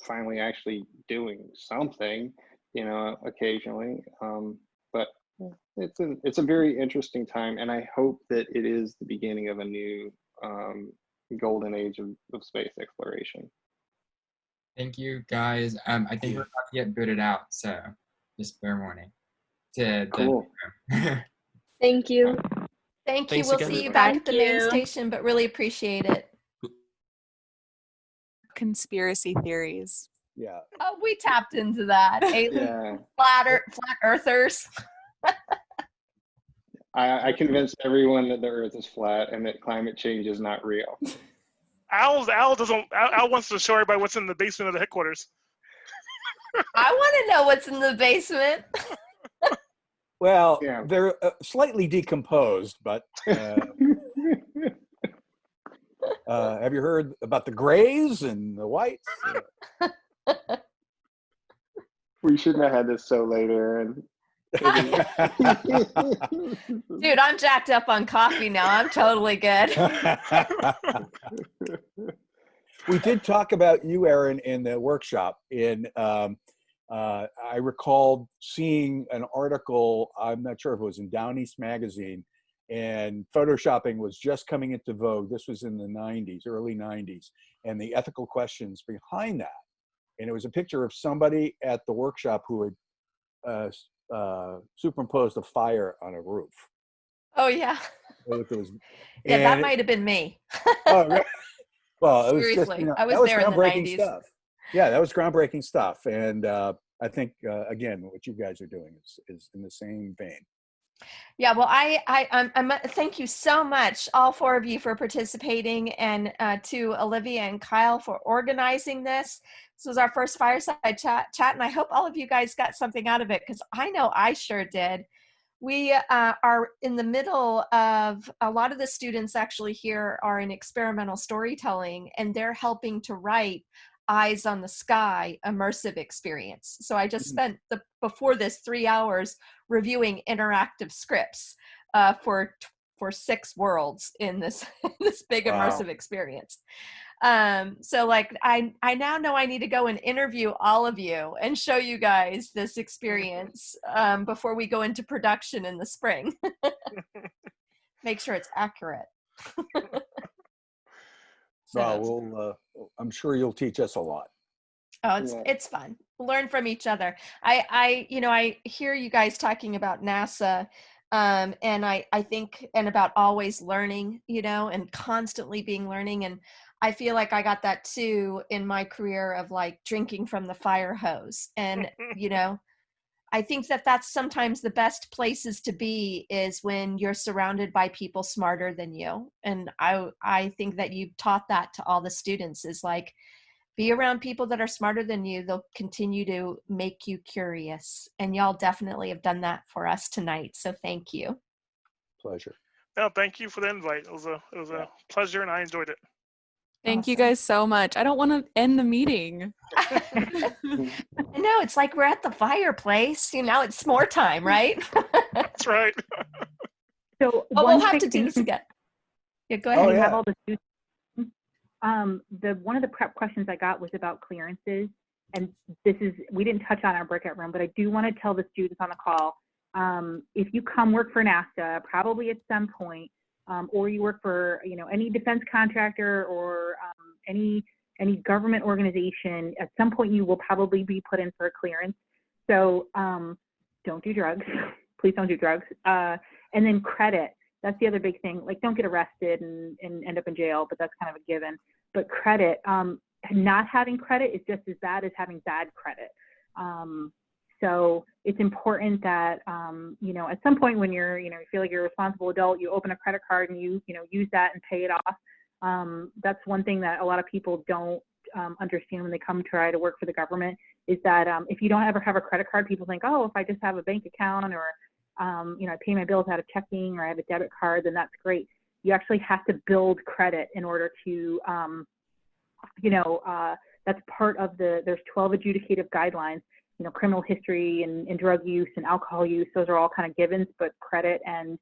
finally actually doing something, you know, occasionally. But it's a very interesting time. And I hope that it is the beginning of a new golden age of space exploration. Thank you, guys. I think we're about to get booted out, so just fair warning. Cool. Thank you. Thank you. Thanks We'll again, see you everybody. back at the Thank main you. station, but really appreciate it. Conspiracy theories. Yeah. Oh, we tapped into that. Yeah. Flat earthers. I convinced everyone that the Earth is flat and that climate change is not real. Al wants to show everybody what's in the basement of the headquarters. I want to know what's in the basement. Well, Yeah. they're slightly decomposed, but have you heard about the grays and the whites? We shouldn't have had this so late, Aaron. Dude, I'm jacked up on coffee now. I'm totally good. We did talk about you, Aaron, in the workshop. I recalled seeing an article, I'm not sure if it was in Down East Magazine, and photoshopping was just coming into vogue. This was in the 90s, early 90s, and the ethical questions behind that. And it was a picture of somebody at the workshop who had superimposed a fire on a roof. Oh, yeah. Yeah, that might have been me. Oh, right. Well, it was Seriously, just, you know, I was that was there in the groundbreaking 90s. stuff. Yeah, that was groundbreaking stuff. And I think, again, what you guys are doing is in the same vein. Yeah, well, I'm thank you so much, all four of you, for participating, and to Olivia and Kyle for organizing this. This was our first fireside chat, and I hope all of you guys got something out of it, because I know I sure did. We are in the middle of, a lot of the students actually here are in experimental storytelling, and they're helping to write Eyes on the Sky immersive experience. So I just spent before this 3 hours reviewing interactive scripts for 6 worlds in this this big immersive experience. So like I now know I need to go and interview all of you and show you guys this experience before we go into production in the spring. make sure it's accurate. Well, I'm sure you'll teach us a lot. Oh, it's fun. Learn from each other. I hear you guys talking about NASA, and I think and about always learning, and constantly being learning. And I feel like I got that too in my career of like drinking from the fire hose. And I think that that's sometimes the best places to be is when you're surrounded by people smarter than you. And I think that you taught that to all the students is like, be around people that are smarter than you. They'll continue to make you curious. And y'all definitely have done that for us tonight. So thank you. Pleasure. No, thank you for the invite. It was a pleasure and I enjoyed it. Thank you guys so much. I don't want to end the meeting. No, it's like we're at the fireplace. It's s'more time, right? That's right. So we'll have to do this again. Yeah, go ahead. You have all the students. One of the prep questions I got was about clearances, and we didn't touch on our breakout room, but I do want to tell the students on the call, if you come work for NASA, probably at some point, or you work for any defense contractor or any government organization, at some point you will probably be put in for a clearance. So don't do drugs. Please don't do drugs. And then credit. That's the other big thing. Like, don't get arrested and end up in jail, but that's kind of a given. But credit, not having credit is just as bad as having bad credit. So it's important that, at some point when you feel like you're a responsible adult, you open a credit card and you use that and pay it off. That's one thing that a lot of people don't understand when they come try to work for the government is that if you don't ever have a credit card, people think, oh, if I just have a bank account or I pay my bills out of checking or I have a debit card, then that's great. You actually have to build credit in order to, that's part of there's 12 adjudicative guidelines, criminal history and drug use and alcohol use. Those are all kind of givens, but credit and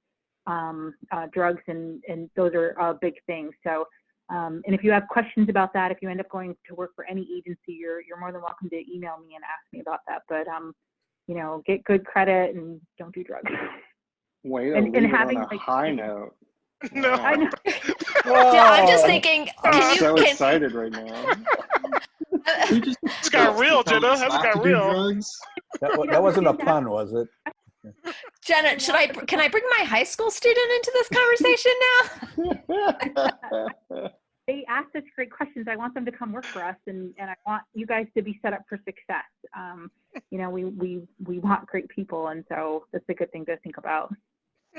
drugs and those are big things. So, and if you have questions about that, if you end up going to work for any agency, you're more than welcome to email me and ask me about that. But, get good credit and don't do drugs. Way to and leave having it on a high note. No. I know. I'm just thinking, I'm so excited right now. It's got real, Jenna. That's got real. That wasn't a pun, was it? Jenna, can I bring my high school student into this conversation now? They ask such great questions. I want them to come work for us, and I want you guys to be set up for success. We want great people, and so that's a good thing to think about.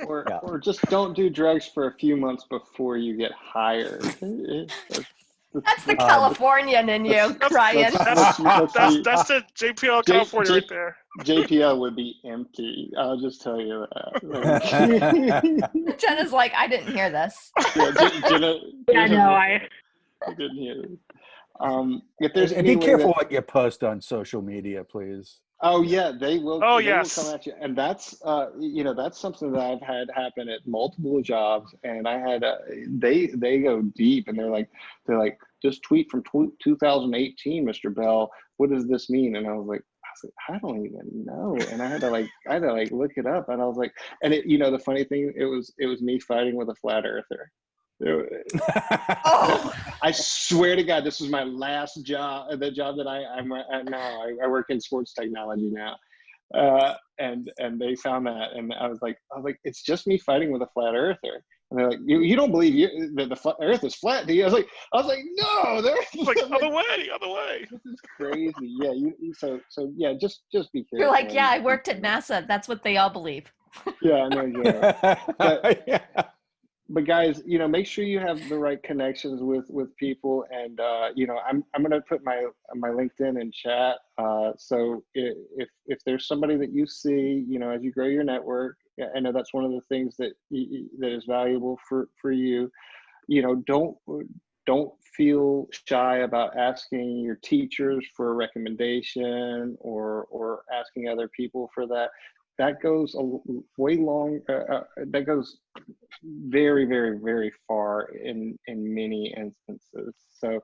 Or just don't do drugs for a few months before you get hired. That's the Californian in you crying. That's the JPL California right there. JPL would be empty. I'll just tell you that. Jenna's like, I didn't hear this. Jenna, I didn't hear this. If there's be careful what you post on social media, please. Oh yeah, they will. Oh yes, will come at you, and that's that's something that I've had happen at multiple jobs, and I had they go deep, and they're like just tweet from 2018, Mr. Bell. What does this mean? And I was like, I don't even know, and I had to look it up, and I was like, and it, the funny thing, it was me fighting with a flat earther. I swear to God, this was my last job, the job that I'm at now. I work in sports technology now. And they found that, and I was like, it's just me fighting with a flat earther. And they're like, you don't believe that the earth is flat, do you? I was like, no, they're like other way. This is crazy. Yeah. So yeah, just be careful. You're like, yeah, I worked at NASA. That's what they all believe. Yeah, I know. Yeah. But guys, make sure you have the right connections with people, and I'm gonna put my LinkedIn in chat. So if there's somebody that you see, as you grow your network, I know that's one of the things that is valuable for you. Don't feel shy about asking your teachers for a recommendation or asking other people for that. That goes way long. That goes very, very, very far in many instances. So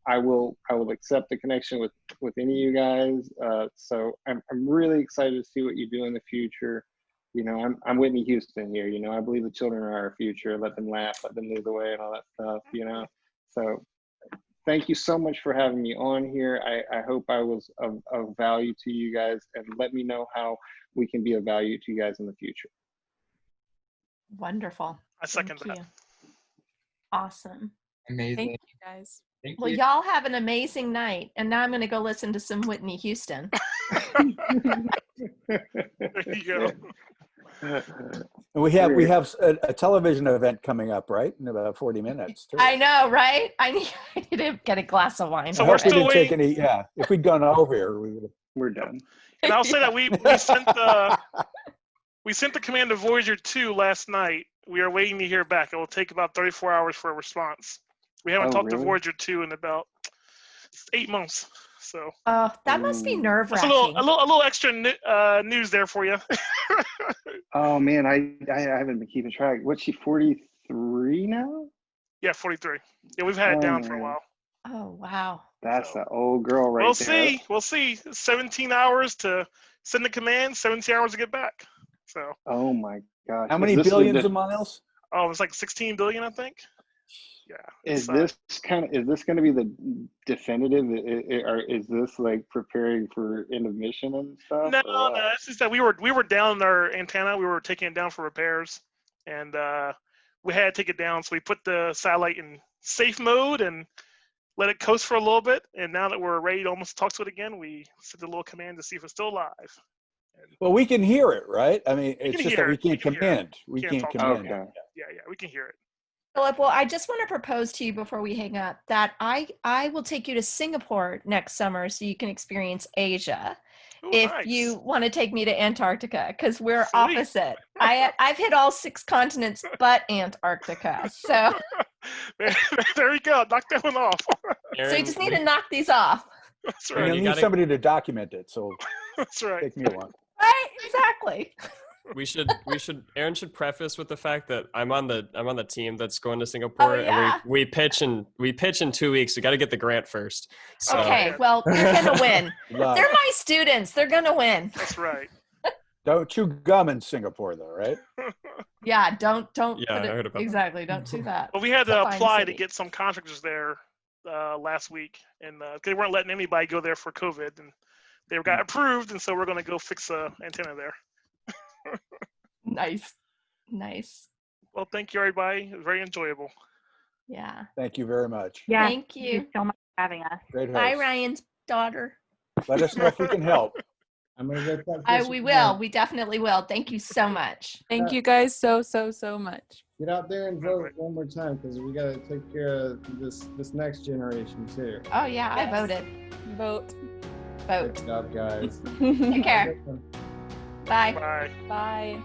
I will accept the connection with any of you guys. So I'm really excited to see what you do in the future. You know, I'm Whitney Houston here. You know, I believe the children are our future. Let them laugh, let them lead the way, and all that stuff. You know, so thank you so much for having me on here. I hope I was of value to you guys, and let me know how we can be of value to you guys in the future. Wonderful. I second that. Awesome. Amazing. Thank you guys. Thank Well, you. y'all have an amazing night. And now I'm going to go listen to some Whitney Houston. There you go. And we have a television event coming up, right? In about 40 minutes. Too. I know, right? I need to get a glass of wine. So we're still waiting. If we'd gone over here, we're done. And I'll say that we sent the command to Voyager 2 last night. We are waiting to hear back. It will take about 34 hours for a response. We haven't talked to Voyager 2 in about 8 months. So that must be nerve-wracking. That's a little extra news there for you. Oh man, I haven't been keeping track. What's she, 43 now? Yeah, 43. Yeah, we've had it down for a while. Oh wow. That's an old girl right there. We'll see. 17 hours to send the command, 17 hours to get back. So. Oh my gosh. How many billions of miles? Oh, it's like 16 billion, I think. Yeah. Is this going to be the definitive, or is this like preparing for end of mission and stuff? No. It's just that we were down our antenna. We were taking it down for repairs, and we had to take it down. So we put the satellite in safe mode and let it coast for a little bit. And now that we're ready to almost talk to it again, we sent a little command to see if it's still alive. Well, we can hear it, right? I mean, it's just that we can't command. We can't command. Yeah, we can hear it. Philip, well, I just want to propose to you before we hang up that I will take you to Singapore next summer so you can experience Asia. Ooh, if nice. you want to take me to Antarctica, because we're opposite. I've hit all 6 continents but Antarctica. So there you go. Knock that one off. So you just need to knock these off. That's right. You need somebody to document it, so that's right. Take me along. Right, exactly. Aaron should preface with the fact that I'm on the team that's going to Singapore, and we pitch in 2 weeks. We got to get the grant first. So. Okay, well, they're gonna win. They're my students. They're gonna win. That's right. Don't chew gum in Singapore, though, right? Yeah, don't. Yeah, I heard about exactly. Don't do that. Well, we had to apply to get some contractors there last week, and they weren't letting anybody go there for COVID, and they got approved, and so we're going to go fix an antenna there. Nice. Well, thank you, everybody. It was very enjoyable. Yeah. Thank you very much. Yeah. Thank you so much for having us. Great host. Bye, Ryan's daughter. Let us know if we can help. I'm gonna get that. We will. We definitely will. Thank you so much. Thank you guys so much. Get out there and vote one more time, because we gotta take care of this next generation too. Oh yeah, I voted. Vote. Vote. Good job, guys. Take care. Bye. Bye. Bye.